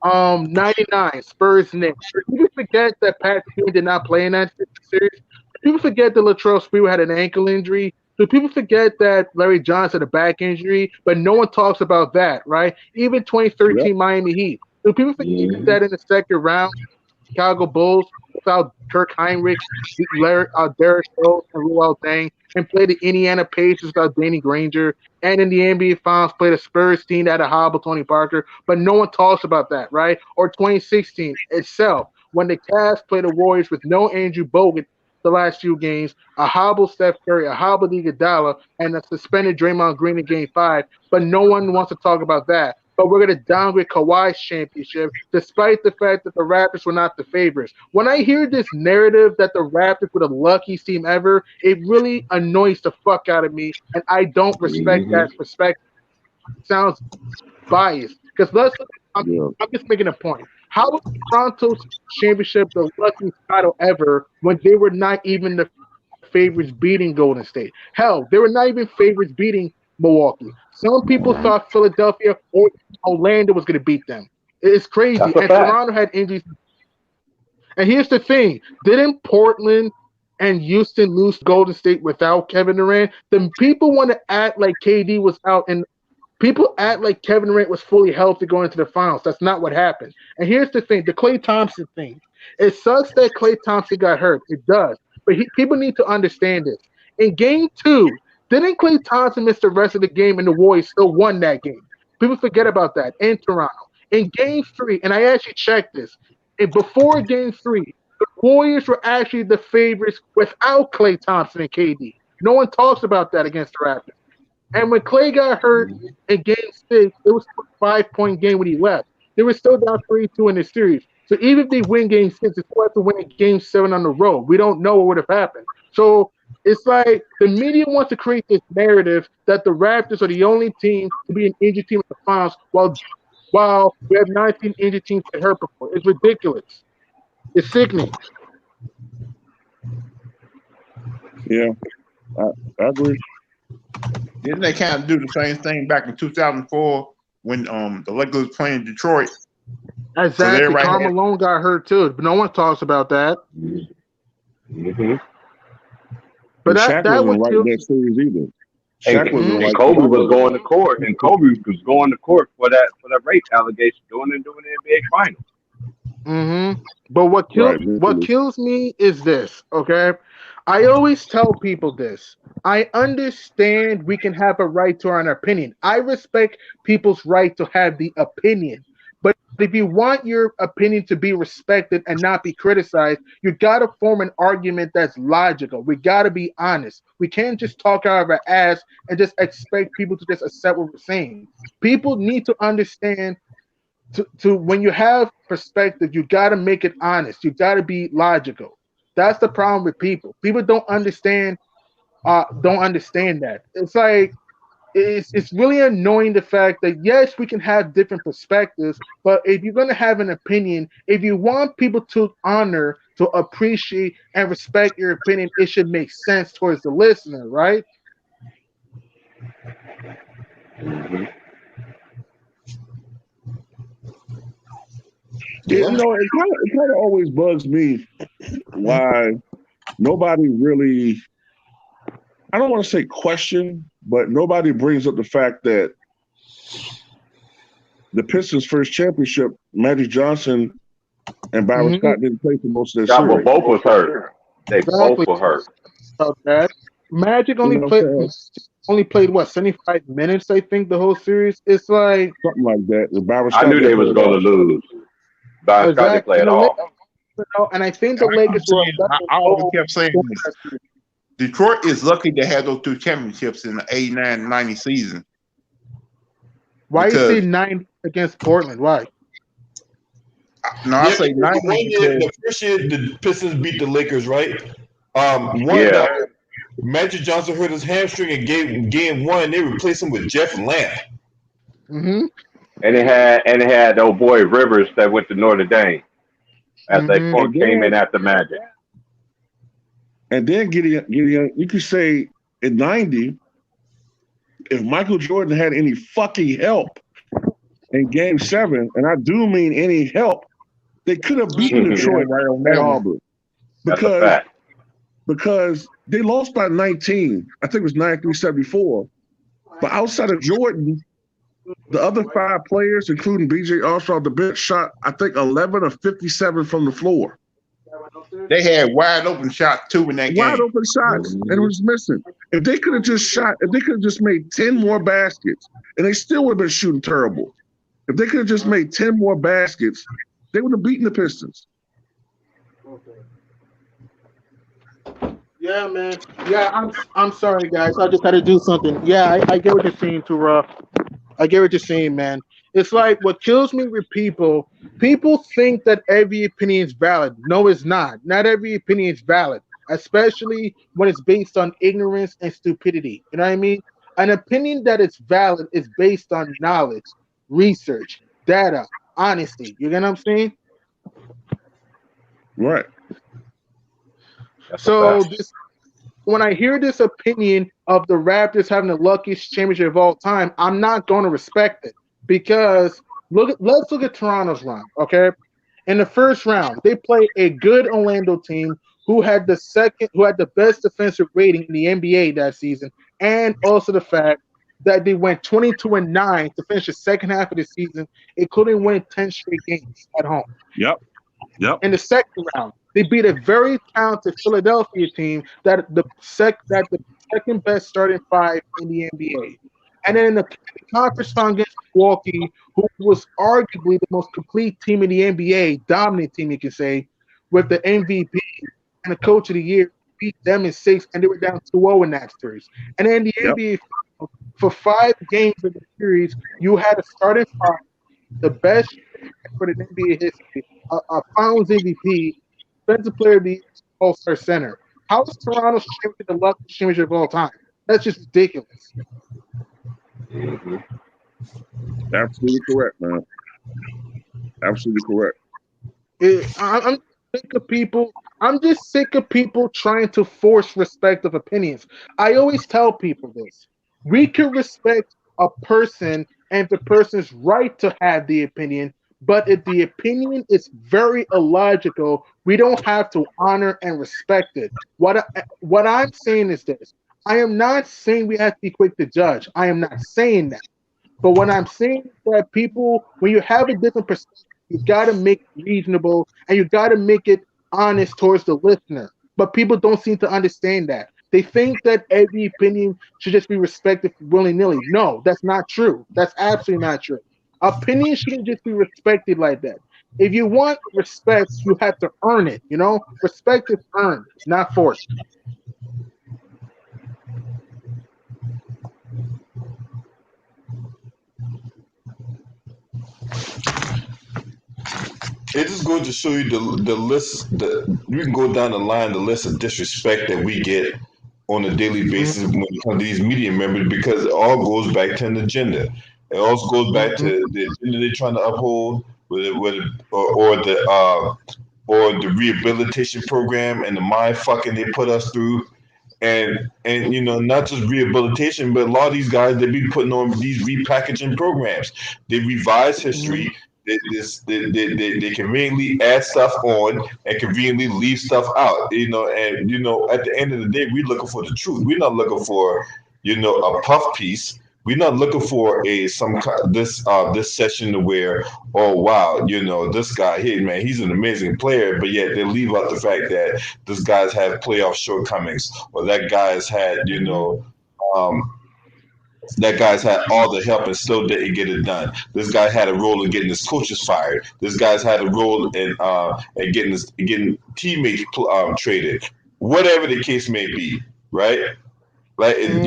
'99 Spurs Knicks. People forget that Patrick Ewing did not play in that series. People forget that Latrell Sprewell had an ankle injury. Do people forget that Larry Johnson had a back injury? But no one talks about that, right? Even 2013 Miami Heat. Do people forget that in the second round, Chicago Bulls without Kirk Heinrich, Derek Rose, and Luol Deng, and played the Indiana Pacers without Danny Granger, and in the NBA Finals played a Spurs team that had a hobble Tony Parker, but no one talks about that, right? Or 2016 itself, when the Cavs played the Warriors with no Andrew Bogut the last few games, a hobble Steph Curry, a hobble Iguodala, and a suspended Draymond Green in Game 5, but no one wants to talk about that. But we're going to downgrade Kawhi's championship, despite the fact that the Raptors were not the favorites. When I hear this narrative that the Raptors were the luckiest team ever, it really annoys the fuck out of me, and I don't respect that perspective. It sounds biased. Because I'm just making a point. How was Toronto's championship the luckiest title ever when they were not even the favorites beating Golden State? Hell, they were not even favorites beating Milwaukee. Some people thought Philadelphia or Orlando was going to beat them. It's crazy. And Toronto had injuries. And here's the thing. Didn't Portland and Houston lose to Golden State without Kevin Durant? The people want to act like KD was out, and people act like Kevin Durant was fully healthy going into the finals. That's not what happened. And here's the thing. The Klay Thompson thing. It sucks that Klay Thompson got hurt. It does. But people need to understand this. In Game 2, didn't Klay Thompson miss the rest of the game and the Warriors still won that game? People forget about that in Toronto. In Game 3, and I actually checked this, and before Game 3, the Warriors were actually the favorites without Klay Thompson and KD. No one talks about that against the Raptors. And when Klay got hurt in Game 6, it was a 5-point game when he left. They were still down 3-2 in the series. So even if they win Game 6, they still have to win Game 7 on the road. We don't know what would have happened. So it's like the media wants to create this narrative that the Raptors are the only team to be an injured team in the finals, while we have 19 injured teams that hurt before. It's ridiculous. It's sickening. Yeah, I agree. Didn't they kind of do the same thing back in 2004 when the Lakers was playing Detroit? Exactly. Karl Malone got hurt too, but no one talks about that. But that was right that series either. And Kobe was going to court, and Kobe was going to court for that rape allegation during the NBA Finals. But what kills me is this, okay? I always tell people this. I understand we can have a right to an opinion. I respect people's right to have the opinion. But if you want your opinion to be respected and not be criticized, you got to form an argument that's logical. We got to be honest. We can't just talk out of our ass and just expect people to just accept what we're saying. People need to understand to when you have perspective, you got to make it honest. You got to be logical. That's the problem with people. People don't understand that. It's like it's really annoying the fact that yes, we can have different perspectives, but if you're going to have an opinion, if you want people to honor, to appreciate and respect your opinion, it should make sense towards the listener, right? Yeah, you know, it kind of always bugs me why nobody really, I don't want to say question, but nobody brings up the fact that the Pistons' first championship, Magic Johnson and Byron Scott didn't play for most of their series. But both was hurt. They both were hurt. Okay. Magic only played what, 75 minutes, I think, the whole series. It's like something like that. I knew they was going to lose. Byron Scott didn't play at all. And I think the Lakers I always kept saying this. Detroit is lucky to have those two championships in the 89-90 season. Why you say 90 against Portland? Why? No, I say 90. The first year the Pistons beat the Lakers, right? Magic Johnson hurt his hamstring in game 1, and they replaced him with Jeff Lamp. And it had old boy Rivers that went to Notre Dame as they came in after Magic. And then Gideon, you could say in 90, if Michael Jordan had any fucking help, in Game 7, and I do mean any help, they could have beaten Detroit right on at that one. Auburn. That's a fact. Because they lost by 19. I think it was 93-74. But outside of Jordan, the other 5 players, including B.J. Armstrong, the bench shot, I think, 11 of 57 from the floor. They had wide open shots too in that game. Wide open shots, and it was missing. If they could have just made 10 more baskets, and they still would have been shooting terrible. If they could have just made 10 more baskets, they would have beaten the Pistons. Yeah, man. Yeah, I'm sorry, guys. I just had to do something. Yeah, I get what you're saying, too, Ruff. I get what you're saying, man. It's like what kills me with people think that every opinion is valid. No, it's not. Not every opinion is valid, especially when it's based on ignorance and stupidity. You know what I mean? An opinion that is valid is based on knowledge, research, data, honesty. You get what I'm saying? Right. So when I hear this opinion of the Raptors having the luckiest championship of all time, I'm not going to respect it because let's look at Toronto's run. Okay, in the first round, they played a good Orlando team who had the best defensive rating in the NBA that season, and also the fact that they went 22-9 to finish the second half of the season, including winning 10 straight games at home. Yep. In the second round, they beat a very talented Philadelphia team that the second best starting 5 in the NBA. And then in the conference final against Milwaukee, who was arguably the most complete team in the NBA, dominant team, you can say, with the MVP and the coach of the year, beat them in 6, and they were down 2-0 in that series. And then in the NBA final, for 5 games of the series, you had a starting 5, the best for the NBA history, a Finals MVP, Defensive Player of the Year, All-Star Center. How is Toronto's championship the luckiest championship of all time? That's just ridiculous. Mm-hmm. Absolutely correct, man. Absolutely correct. I'm sick of people. I'm just sick of people trying to force respect of opinions. I always tell people this. We can respect a person and the person's right to have the opinion, but if the opinion is very illogical, we don't have to honor and respect it. What I'm saying is this. I am not saying we have to be quick to judge. I am not saying that. But what I'm saying is that people, when you have a different perspective, you got to make it reasonable and you got to make it honest towards the listener. But people don't seem to understand that. They think that every opinion should just be respected willy-nilly. No, that's not true. That's absolutely not true. Opinions shouldn't just be respected like that. If you want respect, you have to earn it, you know? Respect is earned, not forced. It just goes to show you the list. You can go down the line, the list of disrespect that we get on a daily basis when it comes to these media members, because it all goes back to an agenda. It also goes back to the agenda they're trying to uphold, or the rehabilitation program and the mind fucking they put us through. And you know, not just rehabilitation, but a lot of these guys, they be putting on these repackaging programs. They revise history. They conveniently add stuff on and conveniently leave stuff out. You know, and you know, at the end of the day, we're looking for the truth. We're not looking for, you know, a puff piece. We're not looking for this session where, oh wow, you know, this guy here, man, he's an amazing player, but yet they leave out the fact that this guy's had playoff shortcomings, or that guy's had, you know, that guy's had all the help and still didn't get it done. This guy had a role in getting his coaches fired. This guy's had a role in getting teammates traded. Whatever the case may be, right? Like and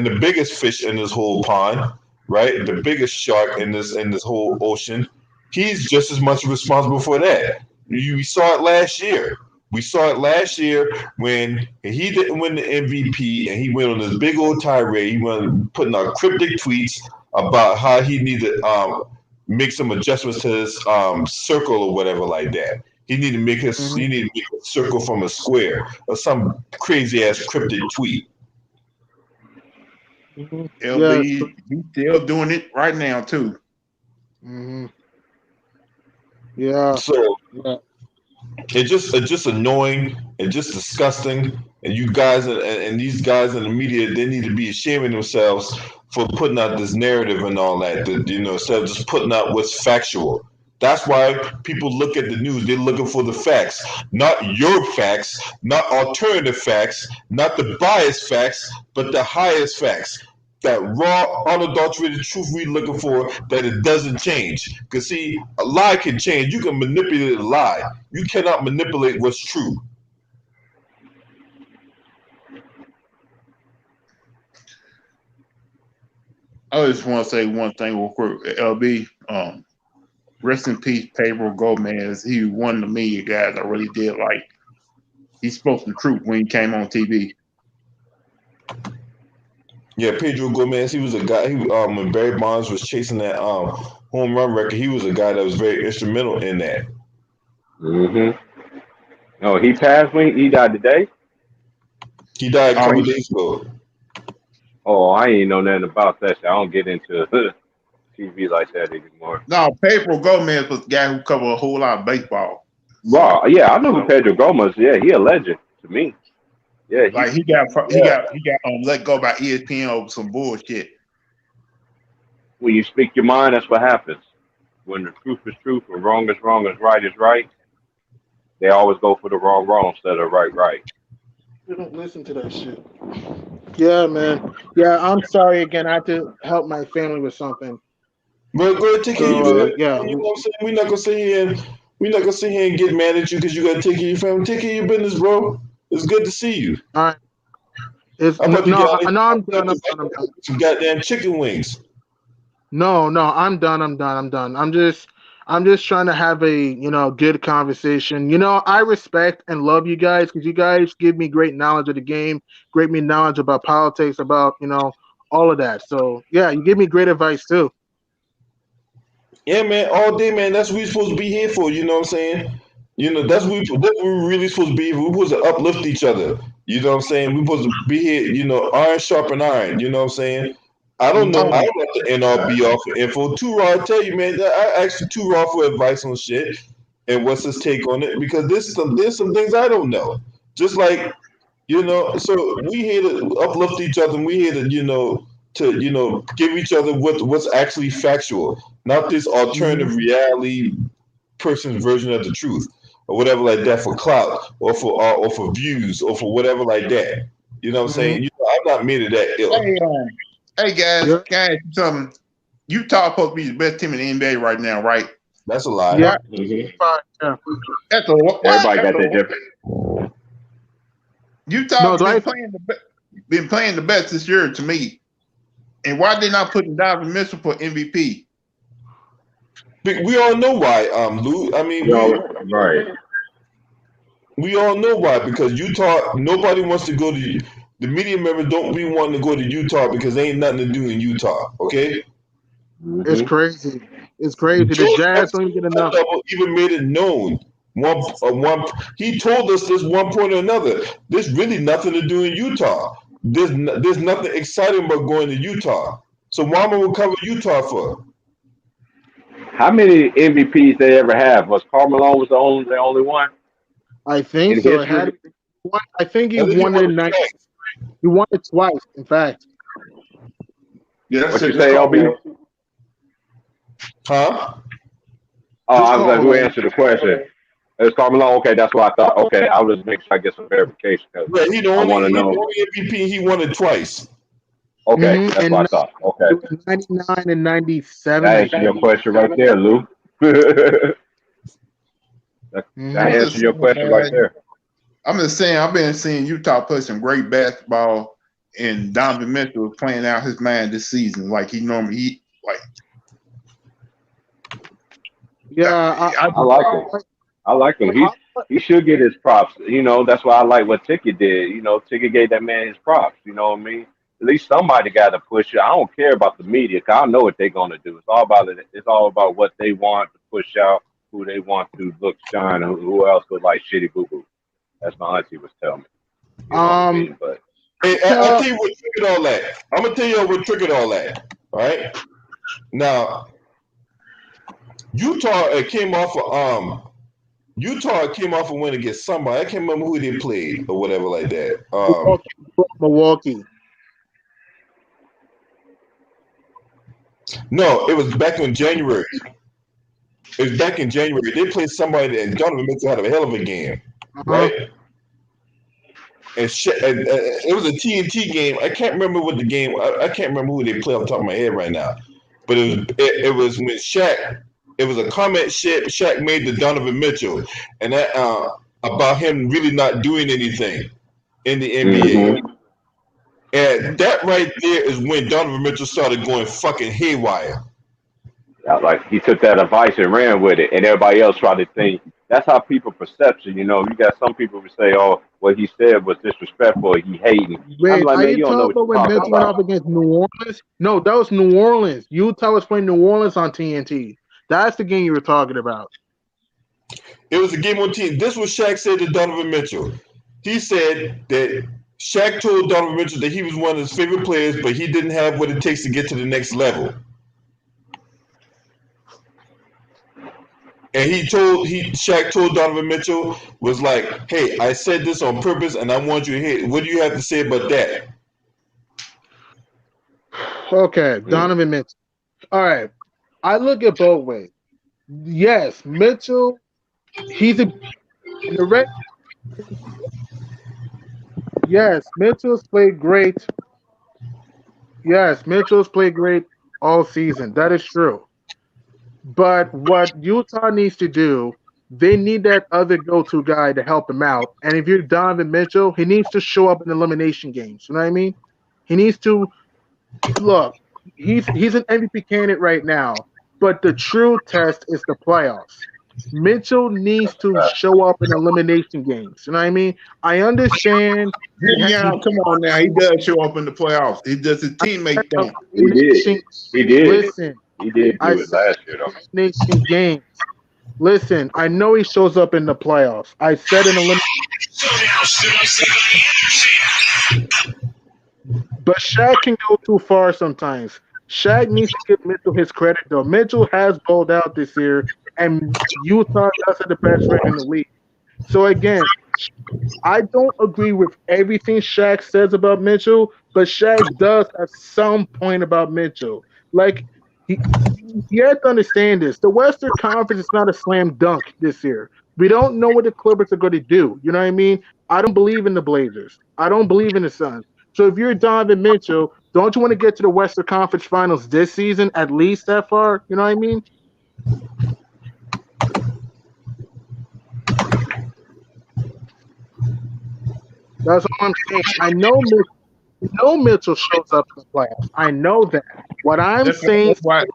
the biggest fish in this whole pond, right? The biggest shark in this whole ocean, he's just as much responsible for that. We saw it last year. We saw it last year when he didn't win the MVP and he went on this big old tirade. He went putting out cryptic tweets about how he needed to make some adjustments to his circle or whatever like that. He needed to make a circle from a square or some crazy ass cryptic tweet. Mhm. LB, Yes. he's still doing it right now too. Hmm. Yeah. So Yeah. it's just annoying and just disgusting. And you guys and these guys in the media, they need to be ashamed of themselves for putting out this narrative and all that. Instead of just putting out what's factual. That's why people look at the news. They're looking for the facts, not your facts, not alternative facts, not the biased facts, but the highest facts. That raw, unadulterated truth we're looking for, that it doesn't change. Because, see, a lie can change. You can manipulate a lie. You cannot manipulate what's true. I just want to say one thing real quick, LB. Rest in peace, Pedro Gomez. He was one of the media guys I really did like. He spoke the truth when he came on TV. Yeah, Pedro Gomez, he was a guy. When Barry Bonds was chasing that home run record, he was a guy that was very instrumental in that. No, he passed when he died today. He died a Oh, couple days ago. Oh, I ain't know nothing about that. I don't get into TV like that anymore. no, Pedro Gomez was the guy who covered a whole lot of baseball. Wow, yeah, I know who Pedro Gomez. Yeah, he a legend to me. Yeah, Like he got let go by ESPN over some bullshit. when you speak your mind, that's what happens. When the truth is truth and wrong is wrong and right is right, they always go for the wrong instead of right. You don't listen to that shit. Yeah, man. Yeah, I'm sorry again. I had to help my family with something. But go ahead, take care of So your family. yeah, You know what I'm saying? We're not gonna sit here and get mad at you because you gotta take care of your family. Take care of your business, bro. It's good to see you. all right. It's I'm about to no, get no. I'm done. I'm done. I'm done. some goddamn chicken wings. No, no. I'm done. I'm done. I'm done. I'm just trying to have a good conversation. I respect and love you guys because you guys give me great knowledge of the game, great me knowledge about politics, about all of that. So yeah, you give me great advice too. Yeah, man, all day, man. That's what we're supposed to be here for. You know what I'm saying? That's what we're really supposed to be. We're supposed to uplift each other. You know what I'm saying? We're supposed to be here. Iron sharpen iron. You know what I'm saying? I don't know. I Um, don't know the NRB off for info. Too raw. I tell you, man. I asked you Too Raw for advice on shit and what's his take on it because there's some things I don't know. Just like so we here to uplift each other. And we here to give each other what's actually factual, not this Mhm. alternative reality person's version of the truth or whatever like that for clout or for views or for whatever like that. You know what I'm Mhm. saying? I'm not made of that ill. hey guys, Yeah. can I ask you something? Utah supposed to be the best team in the NBA right now, right? That's a lie. Yeah. Why? Fine. Yeah. That's a what? Everybody got that different. Utah No, been playing the best this year to me. And why they not putting Donovan Mitchell for MVP? We all know why, Lou. I mean, Right. we all know why because Utah. Nobody wants to go to. The media members don't be wanting to go to Utah because there ain't nothing to do in Utah. Okay. it's Mm-hmm. crazy. It's crazy. The George Jazz don't even get enough. Double even made it known. He told us this one point or another. There's really nothing to do in Utah. There's nothing exciting about going to Utah. So why am I gonna cover Utah for? How many MVPs they ever have? Was Carmelo was the only one I think in so. It had history? to be one. I think he I think he won it won in it 90. twice. He won it twice. In fact. Yeah, What you just say, call LB? Huh? Oh, just I was call like, who Malone. answered the question? It's Carmelo. Okay, that's what I thought. Okay, I was just making sure I get some verification because Yeah, I want to he know. the only MVP. He won it twice. Okay, that's And what I thought. Okay, it was 99 and 97, that I answered your think. question right there, Lou. that Hmm. I'm answered just your saying, question right man. there. I'm just saying, I've been seeing Utah play some great basketball, and Donovan Mitchell is playing out his mind this season like he normally Yeah, I, I like him. I like him. I, He should get his props. That's why I like what Ticket did. Ticket gave that man his props. You know what I mean? At least somebody got to push it. I don't care about the media, 'cause I know what they're gonna do. It's all about it. It's all about what they want to push out, who they want to look shine, and who else look like shitty boo boo. That's my auntie was telling me. You know what I um, mean? But Hey, I'll tell you what triggered all that. I'm gonna tell you what triggered all that. All right. Now, Utah came off a win against somebody. I can't remember who they played or whatever like that. Milwaukee. No, it was back in January. It was back in January. They played somebody, and Donovan Mitchell had a hell of a game, right? And it was a TNT game. I can't remember what the game. I can't remember who they played off the top of my head right now. But it was when Shaq. It was a comment Shaq made to Donovan Mitchell, and that about him really not doing anything in the NBA. And that right there is when Donovan Mitchell started going fucking haywire. Like he took that advice and ran with it, and everybody else tried to think. That's how people perception. You know, you got some people who say, "Oh, what he said was disrespectful. He hating." Wait, I'm like, are man, you you don't know talking what about when you're Mitchell talking went up about. against New Orleans? No, that was New Orleans. Utah was playing New Orleans on TNT. That's the game you were talking about. It was a game on team. This was Shaq said to Donovan Mitchell. He said that Shaq told Donovan Mitchell that he was one of his favorite players, but he didn't have what it takes to get to the next level. And Shaq told Donovan Mitchell was like, "Hey, I said this on purpose, and I want you to hear it. What do you have to say about that?" Okay, Donovan Mitchell. All right, I look at both ways. Yes, Mitchell. He's in the red. Yes, Mitchell's played great. Yes, Mitchell's played great all season. That is true. But what Utah needs to do, they need that other go-to guy to help him out. And if you're Donovan Mitchell, he needs to show up in elimination games. You know what I mean? He needs to look. He's an MVP candidate right now, but the true test is the playoffs. Mitchell needs to show up in elimination games. You know what I mean? I understand. Yeah, come on now. He does show up in the playoffs. He does his teammates don't. He did. He did. Listen, He did I do it said last year, though. elimination games. Listen, I know he shows up in the playoffs. I said in elimination. But Shaq can go too far sometimes. Shaq needs to give Mitchell his credit, though. Mitchell has bowled out this year, and Utah does have the best record in the league. So again, I don't agree with everything Shaq says about Mitchell, but Shaq does have some point about Mitchell. Like you have to understand this. The Western Conference is not a slam dunk this year. We don't know what the Clippers are going to do. You know what I mean? I don't believe in the Blazers. I don't believe in the Suns. So if you're Donovan Mitchell, don't you want to get to the Western Conference Finals this season, at least that far? You know what I mean? That's all I'm saying. I know Mitchell shows up in the playoffs. I know that. What I'm saying that's why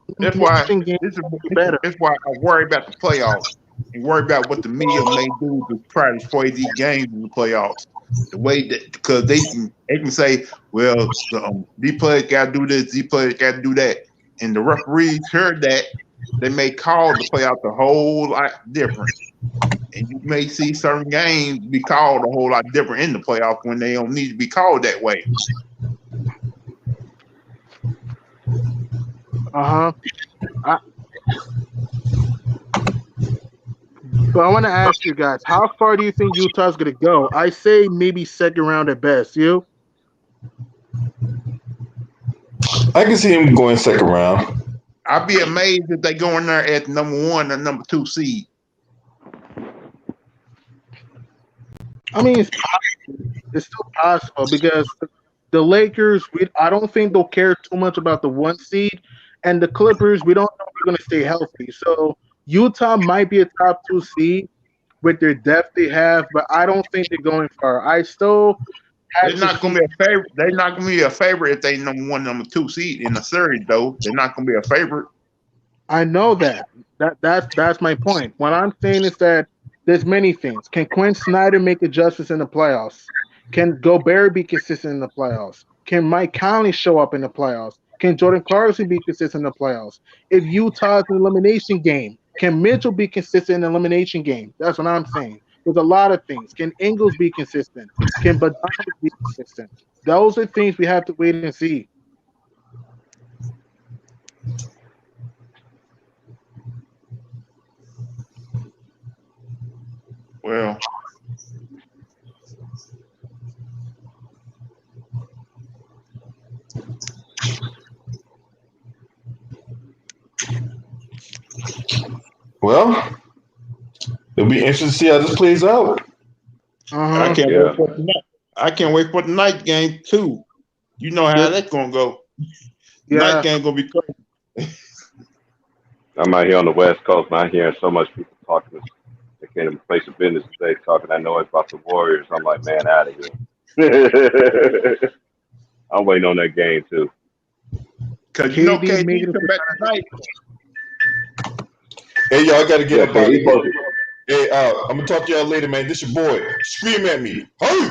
better. That's why I worry about the playoffs and worry about what the media may do to try to sway these games in the playoffs. The way that because they can say, well, these players got to do this, these players got to do that, and the referees heard that they may call the playoffs a whole lot different, and you may see certain games be called a whole lot different in the playoffs when they don't need to be called that way. But I want to ask you guys, how far do you think Utah's going to go? I say maybe second round at best. You? I can see him going second round. I'd be amazed if they go in there at number 1 or number 2 seed. I mean, it's still possible because the Lakers, I don't think they'll care too much about the 1 seed, and the Clippers, we don't know if they're going to stay healthy. So Utah might be a top 2 seed with their depth they have, but I don't think they're going far. I still they're not going to be a favorite. They're not going to be a favorite if they number 1, number 2 seed in the series, though. They're not going to be a favorite. I know that. That's my point. What I'm saying is that there's many things. Can Quinn Snyder make adjustments in the playoffs? Can Gobert be consistent in the playoffs? Can Mike Conley show up in the playoffs? Can Jordan Clarkson be consistent in the playoffs? If Utah's an elimination game, can Mitchell be consistent in the elimination game? That's what I'm saying. There's a lot of things. Can Ingles be consistent? Can Badamas be consistent? Those are things we have to wait and see. Well, it'll be interesting to see how this plays out. I can't wait for tonight. I can't wait for the night game too. You know how that's gonna go. Night game gonna be crazy. I'm out here on the West Coast, man. I'm hearing so much people talking. They can't even place a business today talking. I know it's about the Warriors. I'm like, man, out of here. I'm waiting on that game too. Cause you know KD come back tonight. Hey, y'all, I gotta get up out of KD here. Hey, I'm gonna talk to y'all later, man. This your boy. Scream at me. Hey!